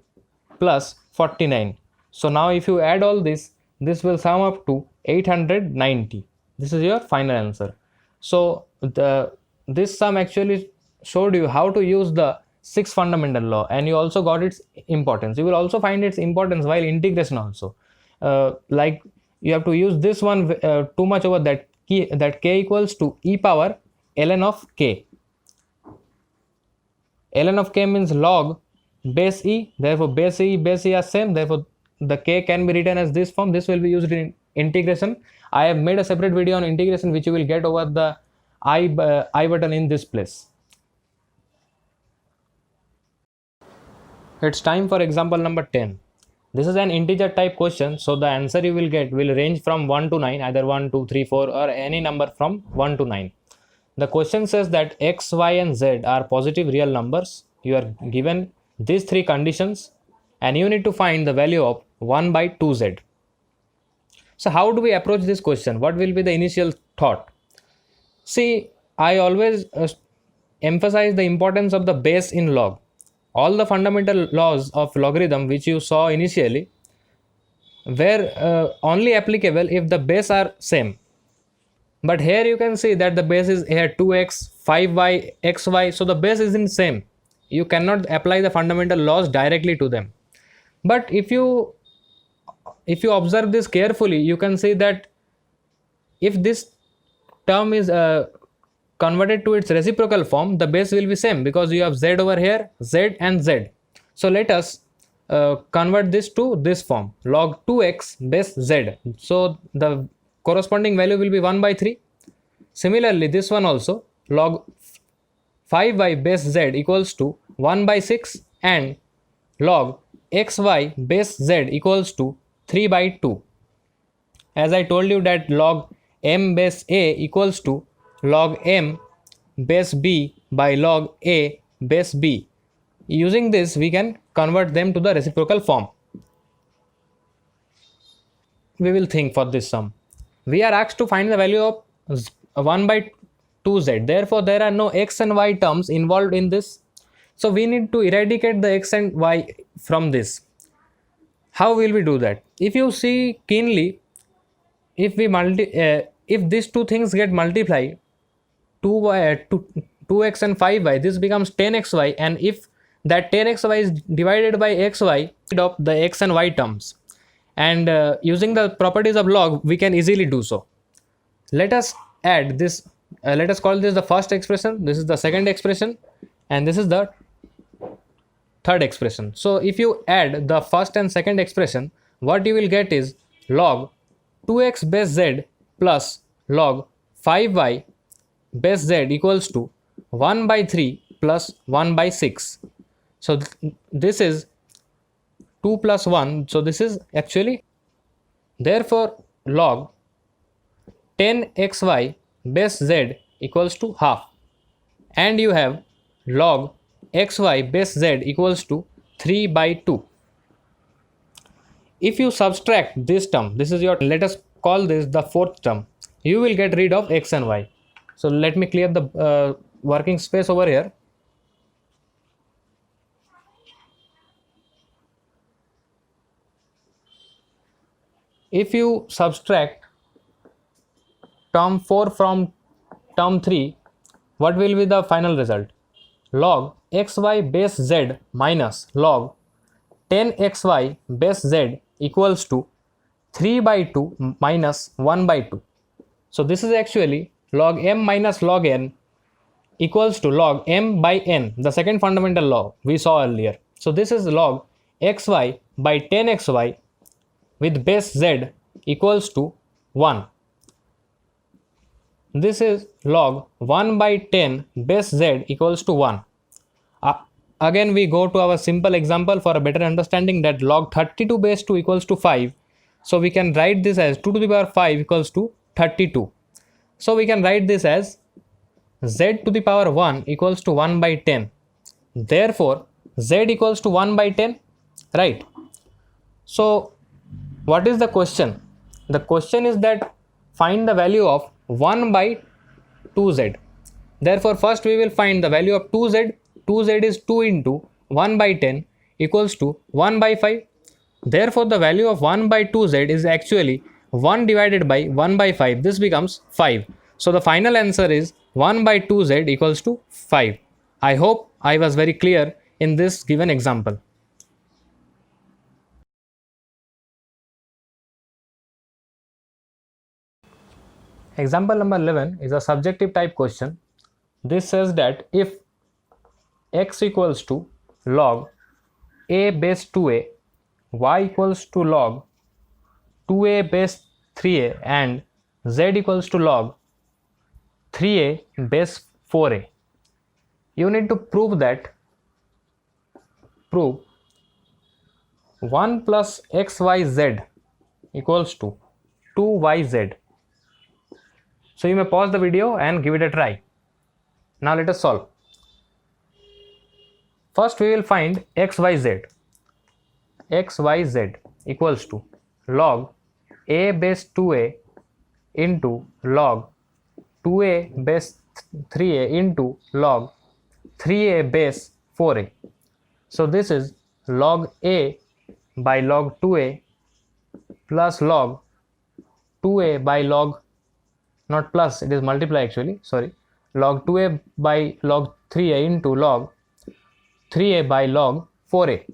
plus 49. So now if you add all this will sum up to 890. This is your final answer. So this sum actually showed you how to use the sixth fundamental law, and you also got its importance. You will also find its importance while integration also. Like you have to use this one too much over that k equals to e power ln of k. Ln of k means log base e, therefore base e are same, therefore the k can be written as this form. This will be used in integration. I have made a separate video on integration which you will get over the I button in this place. It's time for example number 10. This is an integer type question, so the answer you will get will range from 1 to 9, either 1, 2, 3, 4 or any number from 1 to 9. The question says that x, y and z are positive real numbers. You are given these three conditions and you need to find the value of 1 by 2z. So how do we approach this question? What will be the initial thought? See, I always emphasize the importance of the base in log. All the fundamental laws of logarithm which you saw initially were only applicable if the base are same. But here you can see that the base is here 2x, 5y, xy, so the base isn't same. You cannot apply the fundamental laws directly to them. But if you observe this carefully, you can see that if this term is converted to its reciprocal form, the base will be same because you have z over here, z and z. So let us convert this to this form, log 2x base z. So the corresponding value will be 1 by 3. Similarly, this one also, log 5y base z equals to 1 by 6 and log xy base z equals to 3 by 2. As I told you that log m base a equals to log m base b by log a base b. Using this, we can convert them to the reciprocal form. We will think for this sum. We are asked to find the value of 1 by 2z. Therefore, there are no x and y terms involved in this. So we need to eradicate the x and y from this. How will we do that? If you see keenly, if these two things get multiplied, 2x and 5y, this becomes 10xy, and if that 10xy is divided by xy of the x and y terms, and using the properties of log we can easily do so. Let us add this, let us call this the first expression, this is the second expression, and this is the third expression. So if you add the first and second expression, what you will get is log 2x base z plus log 5y base z equals to 1 by 3 plus 1 by 6. So this is 2 plus 1, so this is actually, therefore log 10xy base z equals to half, and you have log xy base z equals to 3 by 2. If you subtract this term, this is your, let us call this the fourth term, you will get rid of x and y. So let me clear the working space over here. If you subtract term 4 from term 3, what will be the final result? Log xy base z minus log 10xy base z equals to 3 by 2 minus 1 by 2. So this is actually log m minus log n equals to log m by n, the second fundamental law we saw earlier. So this is log xy by 10xy with base z equals to 1. This is log 1 by 10 base z equals to 1. Again we go to our simple example for a better understanding, that log 32 base 2 equals to 5. So we can write this as 2 to the power 5 equals to 32. So we can write this as z to the power 1 equals to 1 by 10. Therefore z equals to 1 by 10, right? So what is the question? The question is that find the value of 1 by 2z. Therefore first we will find the value of 2z. 2z is 2 into 1 by 10 equals to 1 by 5. Therefore the value of 1 by 2z is actually 1 divided by 1 by 5. This becomes 5. So the final answer is 1 by 2z equals to 5. I hope I was very clear in this given example. Example number 11 is a subjective type question. This says that if x equals to log a base 2a, y equals to log 2a base 3a, and z equals to log 3a base 4a. You need to prove 1 plus xyz equals to 2yz. So you may pause the video and give it a try. Now let us solve. First we will find xyz. xyz equals to log a base 2a into log 2a base 3a into log 3a base 4a. So this is log a by log 2a plus log 2a by log, not plus, it is multiply actually, sorry, log 2a by log 3a into log 3a by log 4a.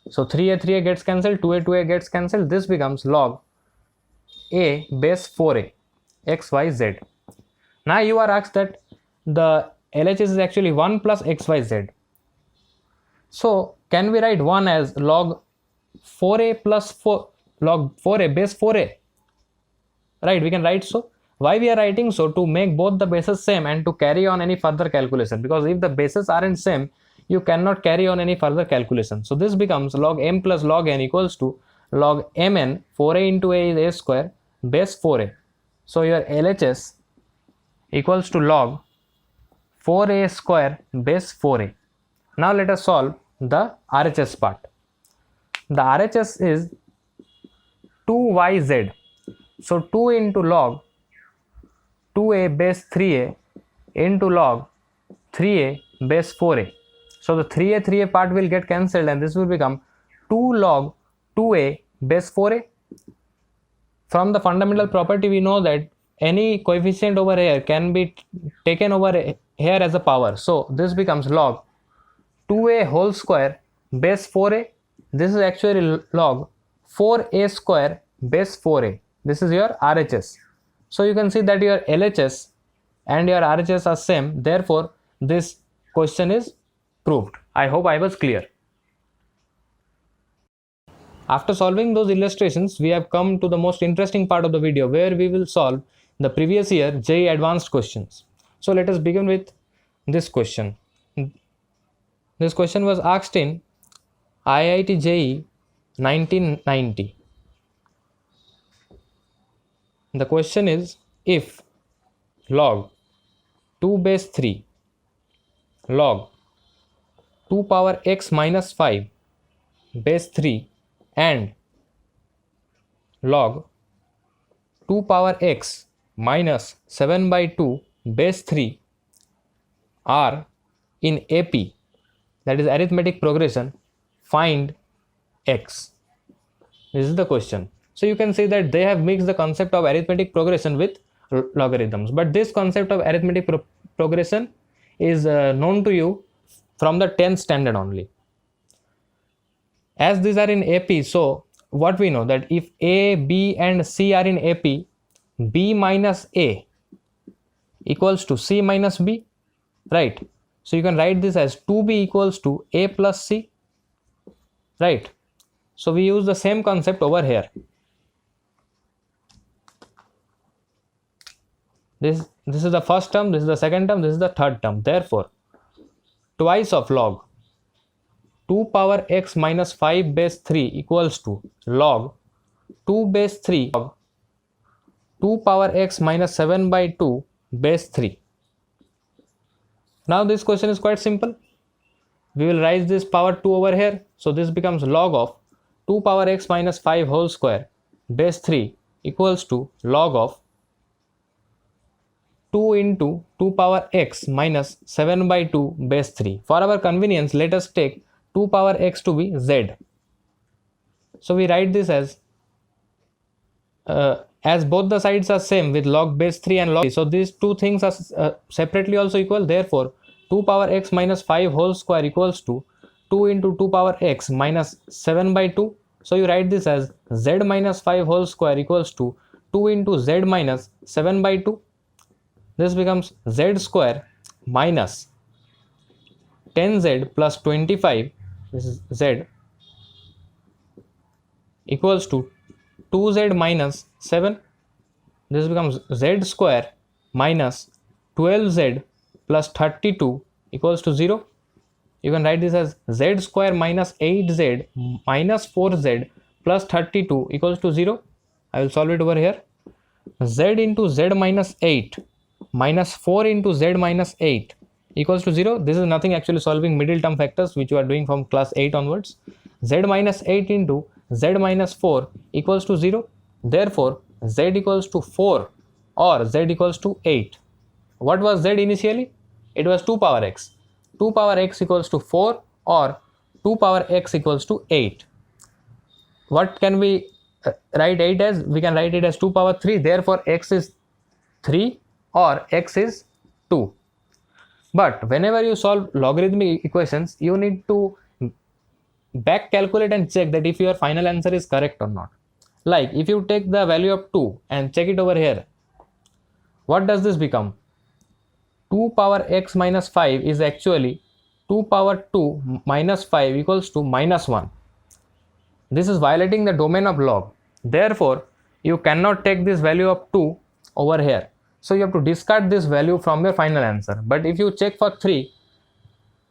So 3a gets cancelled, 2a gets cancelled, this becomes log a base 4a xyz. Now you are asked that the LHS is actually 1 plus xyz. So can we write 1 as log 4a plus 4 log 4a base 4a? Right, we can write so. Why we are writing so? To make both the bases same and to carry on any further calculation, because if the bases aren't same, you cannot carry on any further calculation. So this becomes log m plus log n equals to log mn, 4a into a is a square base 4a. So your LHS equals to log 4a square base 4a. Now let us solve the RHS part. The RHS is 2yz. So 2 into log 2a base 3a into log 3a base 4a. So the 3a part will get cancelled and this will become 2 log 2a base 4a. From the fundamental property we know that any coefficient over here can be taken over here as a power. So this becomes log 2a whole square base 4a. This is actually log 4a square base 4a. This is your RHS. So you can see that your LHS and your RHS are same. Therefore, this question is proved. I hope I was clear. After solving those illustrations, we have come to the most interesting part of the video, where we will solve the previous year JEE advanced questions. So let us begin with this question. This question was asked in IIT JEE 1990. The question is, if log 2 base 3 log 2 power x minus 5 base 3 and log 2 power x minus 7 by 2 base 3 are in AP, that is arithmetic progression, find x. This is the question. So you can see that they have mixed the concept of arithmetic progression with logarithms, but this concept of arithmetic progression is known to you from the 10th standard only. As these are in AP, so what we know, that if A, B and C are in AP, B minus A equals to C minus B, right? So you can write this as 2B equals to A plus C, right? So we use the same concept over here. This is the first term, this is the second term, this is the third term. Therefore, twice of log 2 power x minus 5 base 3 equals to log 2 base 3 log 2 power x minus 7 by 2 base 3. Now this question is quite simple. We will raise this power 2 over here. So this becomes log of 2 power x minus 5 whole square base 3 equals to log of 2 into 2 power x minus 7 by 2 base 3. For our convenience, let us take 2 power x to be z. So we write this as both the sides are same with log base 3 and log 3. So these two things are separately also equal. Therefore, 2 power x minus 5 whole square equals to 2 into 2 power x minus 7 by 2. So you write this as z minus 5 whole square equals to 2 into z minus 7 by 2. This becomes z square minus 10z plus 25, this is z, equals to 2z minus 7. This becomes z square minus 12z plus 32 equals to 0. You can write this as z square minus 8z minus 4z plus 32 equals to 0. I will solve it over here. Z into z minus 8 minus 4 into z minus 8 equals to 0. This is nothing, actually solving middle term factors which you are doing from class 8 onwards. Z minus 8 into z minus 4 equals to 0. Therefore, z equals to 4 or z equals to 8. What was z initially? It was 2 power x. 2 power x equals to 4 or 2 power x equals to 8. What can we write 8 as? We can write it as 2 power 3. Therefore, x is 3 or x is 2. But whenever you solve logarithmic equations, you need to back calculate and check that if your final answer is correct or not. Like if you take the value of 2 and check it over here, what does this become? 2 power x minus 5 is actually 2 power 2 minus 5 equals to minus 1. This is violating the domain of log. Therefore, you cannot take this value of 2 over here. So you have to discard this value from your final answer. But if you check for 3,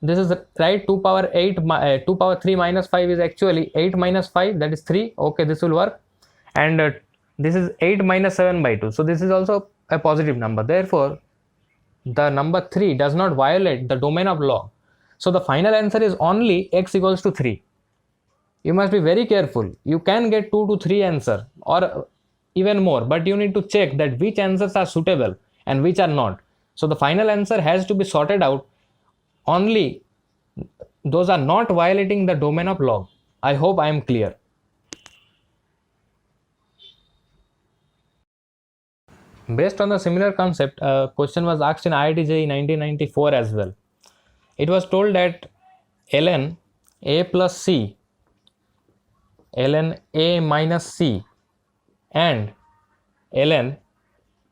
this is right, 2 power 3 minus 5 is actually 8 minus 5, that is 3. Okay, this will work. And this is 8 minus 7 by 2. So this is also a positive number. Therefore, the number 3 does not violate the domain of log. So the final answer is only x equals to 3. You must be very careful. You can get 2 to 3 answer or even more, but you need to check that which answers are suitable and which are not. So the final answer has to be sorted out. Only those are not violating the domain of log. I hope I am clear. Based on the similar concept, a question was asked in IIT JEE 1994 as well. It was told that ln a plus c ln a minus c and ln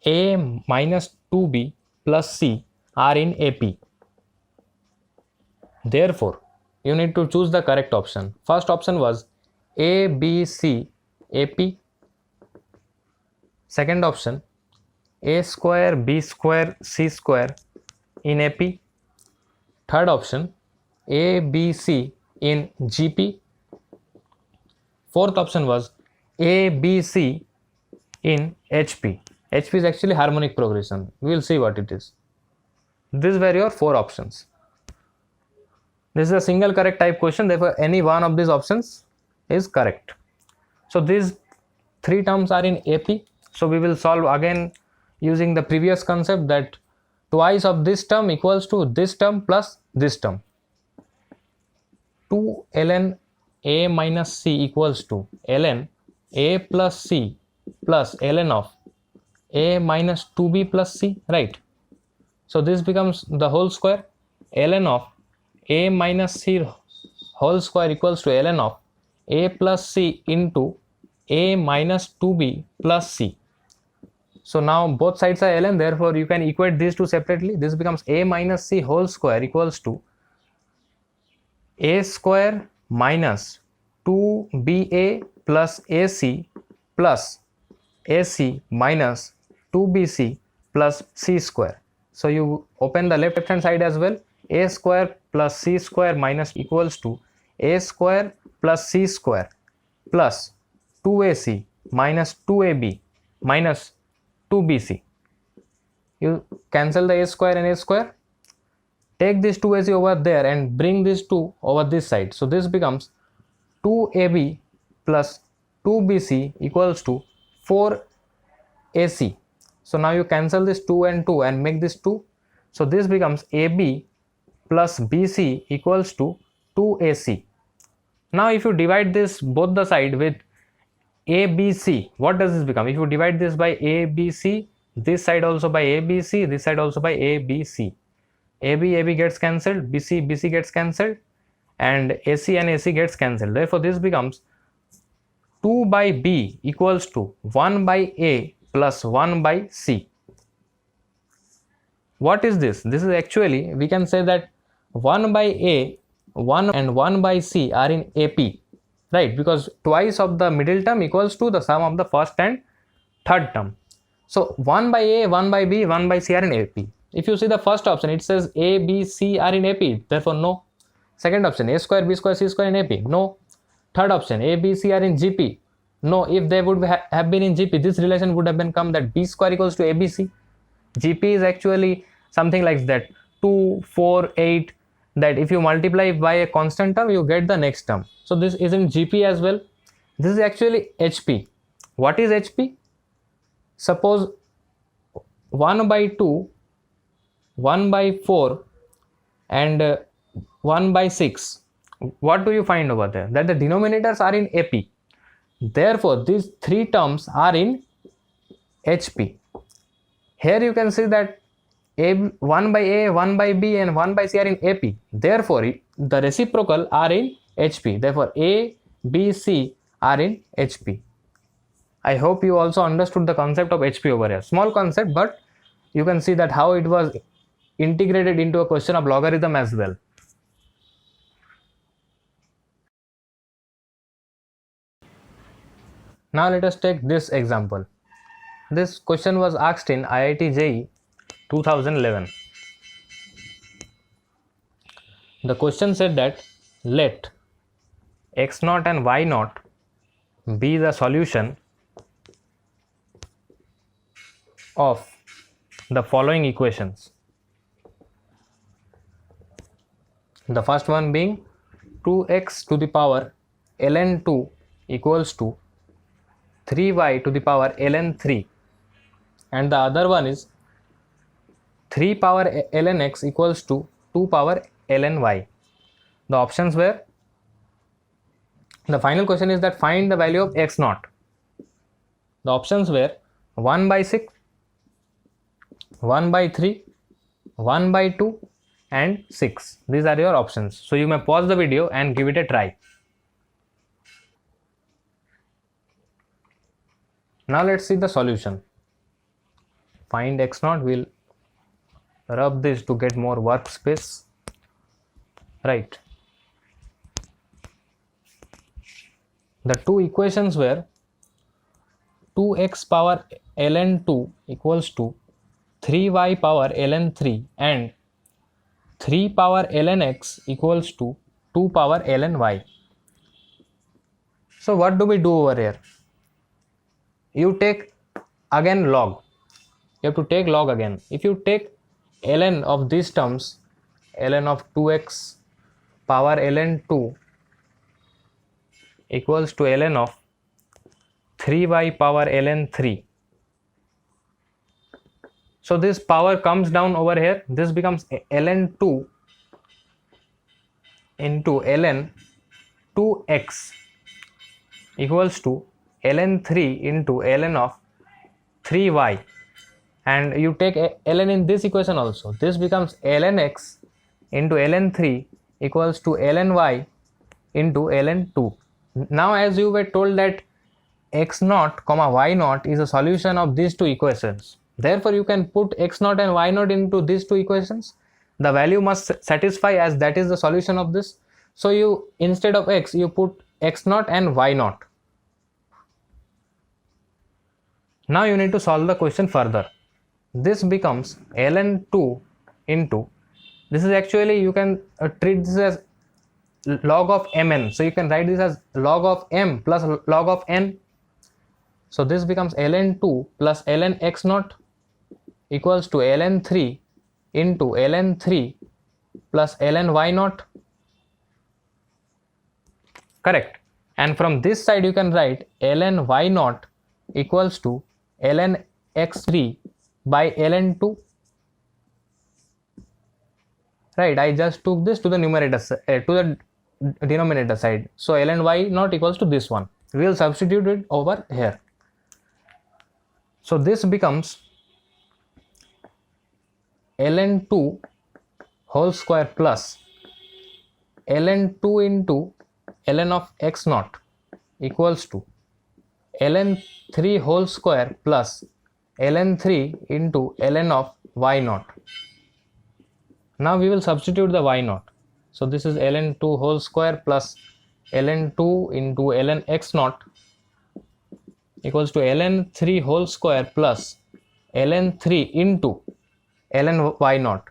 a minus 2b plus c are in AP. Therefore, you need to choose the correct option. First option was A, B, C, AP. Second option, A square, B square, C square in AP. Third option, A, B, C in GP. Fourth option was A, B, C in HP. HP is actually harmonic progression. We will see what it is. These were your 4 options. This is a single correct type question, therefore any one of these options is correct. So these 3 terms are in AP. So we will solve again using the previous concept that twice of this term equals to this term plus this term. 2 ln a minus c equals to ln a plus c plus ln of a minus 2b plus c, right? So this becomes the whole square. Ln of a minus c whole square equals to ln of a plus c into a minus 2b plus c. So now both sides are ln, therefore you can equate these two separately. This becomes a minus c whole square equals to a square minus 2ba plus ac plus ac minus 2bc plus c square. So you open the left hand side as well. A square plus c square minus equals to a square plus c square plus 2ac minus 2ab minus 2bc. You cancel the a square and a square. Take this 2ac over there and bring this 2 over this side. So this becomes 2ab plus 2bc equals to 4ac. So now you cancel this 2 and 2 and make this 2. So this becomes ab plus bc equals to 2ac. Now if you divide this both the side with abc, what does this become? If you divide this by abc, this side also by abc, this side also by abc, ab gets cancelled, bc gets cancelled, and ac and ac gets cancelled. Therefore this becomes 2 by b equals to 1 by a plus 1 by c. What is this? This is actually, we can say that 1 by a, 1 and 1 by c are in AP, right? Because twice of the middle term equals to the sum of the first and third term. So 1 by a, 1 by b, 1 by c are in AP. If you see the first option, it says a, b, c are in AP, therefore no. Second option, a square, b square, c square in AP, no. Third option, a, b, c are in GP, no. If they would have been in GP, this relation would have been come that b square equals to abc. GP is actually something like that, 2, 4, 8, that if you multiply by a constant term, you get the next term. So this is in GP as well. This is actually HP. What is HP? Suppose 1 by 2, 1 by 4 and 1 by 6. What do you find over there? That the denominators are in AP. Therefore, these 3 terms are in HP. Here you can see that 1 by a, 1 by b and 1 by c are in AP. Therefore, the reciprocal are in HP. Therefore, a, b, c are in HP. I hope you also understood the concept of HP over here. Small concept, but you can see that how it was integrated into a question of logarithm as well. Now let us take this example. This question was asked in IIT JEE 2011. The question said that let x0 and y0 be the solution of the following equations. The first one being 2x to the power ln 2 equals to 3y to the power ln 3, and the other one is 3 power ln x equals to 2 power ln y. The options were, the final question is that find the value of x0. The options were 1 by 6, 1 by 3, 1 by 2 and 6. These are your options. So you may pause the video and give it a try. Now let's see the solution. Find x naught, we'll rub this to get more workspace, right? The two equations were 2x power ln 2 equals to 3y power ln 3 and 3 power ln x equals to 2 power ln y. So what do we do over here? You take again log. You have to take log again. If you take ln of these terms, ln of 2x power ln 2 equals to ln of 3y power ln 3. So this power comes down over here. This becomes ln 2 into ln 2x equals to ln 3 into ln of 3y, and you take ln in this equation also. This becomes ln x into ln 3 equals to ln y into ln 2. Now as you were told that x naught comma y naught is a solution of these two equations, therefore you can put x naught and y naught into these two equations. The value must satisfy, as that is the solution of this. So you, instead of x, you put x naught and y naught. Now you need to solve the question further. This becomes ln 2 into, this is actually, you can treat this as log of mn. So you can write this as log of m plus log of n. So this becomes ln 2 plus ln x naught equals to ln 3 into ln 3 plus ln y naught. Correct. And from this side you can write ln y naught equals to ln x3 by ln 2. Right, I just took this to the numerator to the denominator side. So ln y naught equals to this one. We will substitute it over here. So this becomes ln 2 whole square plus ln 2 into ln of x naught equals to ln 3 whole square plus ln 3 into ln of y naught. Now we will substitute the y naught. So this is ln 2 whole square plus ln 2 into ln x naught equals to ln 3 whole square plus ln 3 into ln y naught.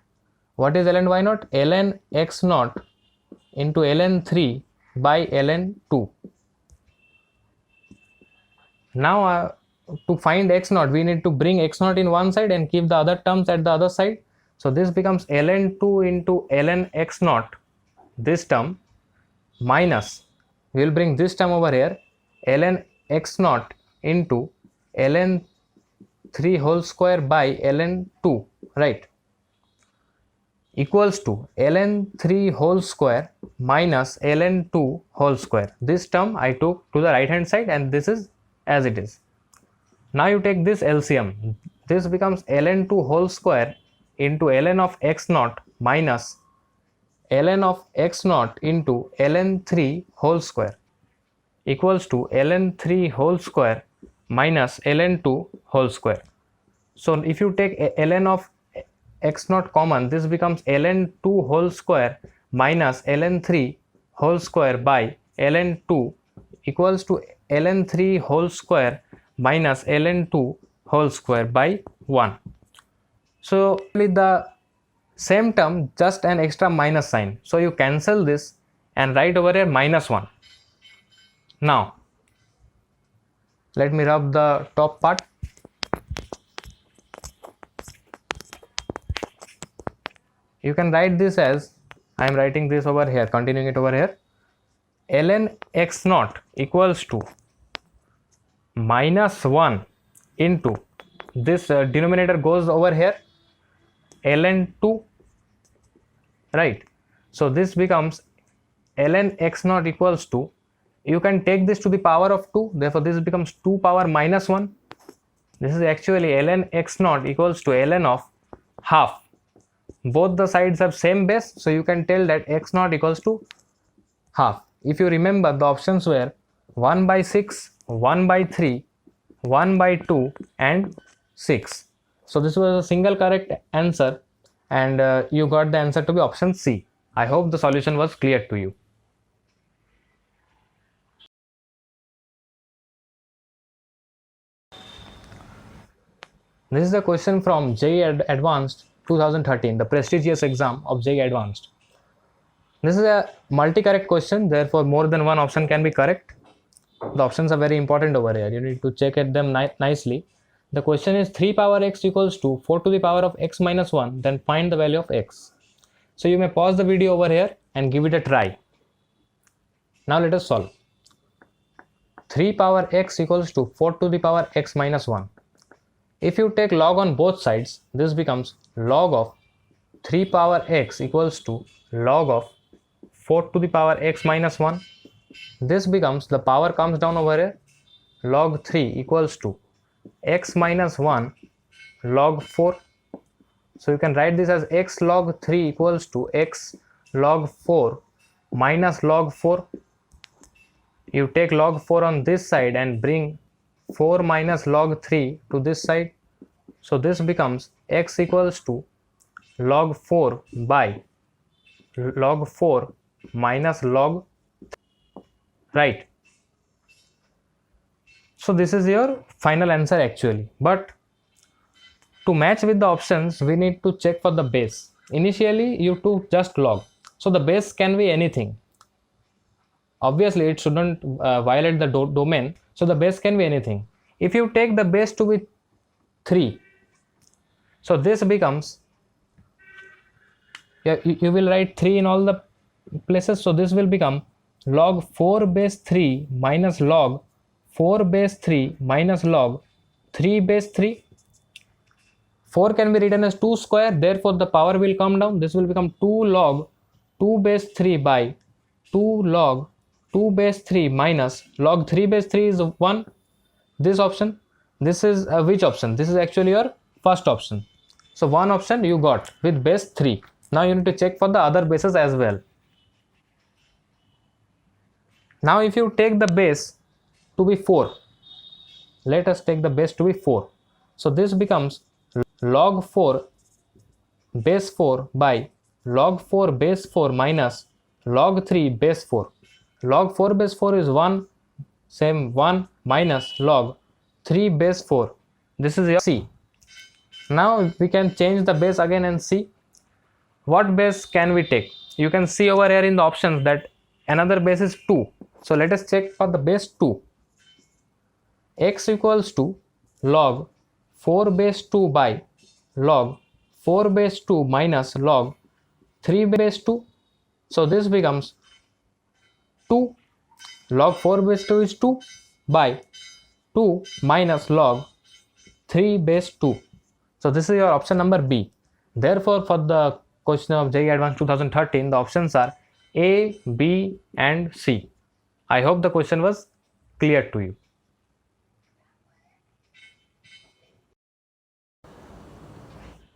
What is ln y naught? Ln x naught into ln 3 by ln 2. Now to find x naught, we need to bring x naught in one side and keep the other terms at the other side. So this becomes ln 2 into ln x naught, this term, minus, we will bring this term over here, ln x naught into ln 3 whole square by ln 2, right, equals to ln 3 whole square minus ln 2 whole square. This term I took to the right hand side and this is as it is. Now you take this LCM. This becomes ln 2 whole square into ln of x naught minus ln of x naught into ln 3 whole square equals to ln 3 whole square minus ln 2 whole square. So if you take ln of x naught common, this becomes ln 2 whole square minus ln 3 whole square by ln 2 equals to ln 3 whole square minus ln 2 whole square by 1. So the same term, just an extra minus sign. So you cancel this and write over here minus 1. Now let me rub the top part. You can write this as, I am writing this over here, continuing it over here, ln x naught equals to minus 1 into this denominator goes over here, ln 2, right. So this becomes ln x naught equals to, you can take this to the power of 2, therefore this becomes 2 power minus 1. This is actually ln x naught equals to ln of half. Both the sides have same base, so you can tell that x naught equals to half. If you remember, the options were 1 by 6, 1 by 3, 1 by 2 and 6. So this was a single correct answer, and you got the answer to be option C. I hope the solution was clear to you. This is the question from JEE Advanced 2013, the prestigious exam of JEE Advanced. This is a multi-correct question, therefore more than one option can be correct. The options are very important over here. You need to check at them nicely. The question is 3 power x equals to 4 to the power of x minus 1, then find the value of x. So you may pause the video over here and give it a try. Now let us solve. 3 power x equals to 4 to the power x minus 1. If you take log on both sides, this becomes log of 3 power x equals to log of 4 to the power x minus 1. This becomes, the power comes down over here, log 3 equals to x minus 1 log 4. So you can write this as x log 3 equals to x log 4 minus log 4. You take log 4 on this side and bring 4 minus log 3 to this side. So this becomes x equals to log 4 by log 4 minus log 3. Right. So this is your final answer actually. But to match with the options, we need to check for the base. Initially, you took just log. So the base can be anything. Obviously, it shouldn't violate the domain. So the base can be anything. If you take the base to be 3, so this becomes, you will write 3 in all the places. So this will become log 4 base 3 minus log 4 base 3 minus log 3 base 3. 4 can be written as 2 square, therefore the power will come down. This will become 2 log 2 base 3 by 2 log 2 base 3 minus log 3 base 3 is 1. This option, this is which option? This is actually your first option. So one option you got with base 3. Now you need to check for the other bases as well. Now if you take the base to be 4, let us take the base to be 4. So this becomes log 4 base 4 by log 4 base 4 minus log 3 base 4. Log 4 base 4 is 1, same 1 minus log 3 base 4. This is your C. Now we can change the base again and see what base can we take. You can see over here in the options that another base is 2. So let us check for the base 2. X equals to log 4 base 2 by log 4 base 2 minus log 3 base 2. So this becomes 2. Log 4 base 2 is 2 by 2 minus log 3 base 2. So this is your option number B. Therefore, for the question of JEE Advanced 2013, the options are A, B and C. I hope the question was clear to you.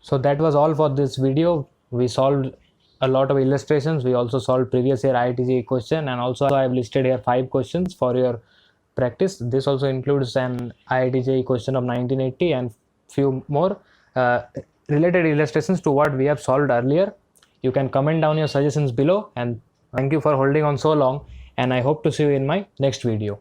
So that was all for this video. We solved a lot of illustrations. We also solved previous year IIT JEE question, and also I have listed here 5 questions for your practice. This also includes an IIT JEE question of 1980 and few more related illustrations to what we have solved earlier. You can comment down your suggestions below, and thank you for holding on so long, and I hope to see you in my next video.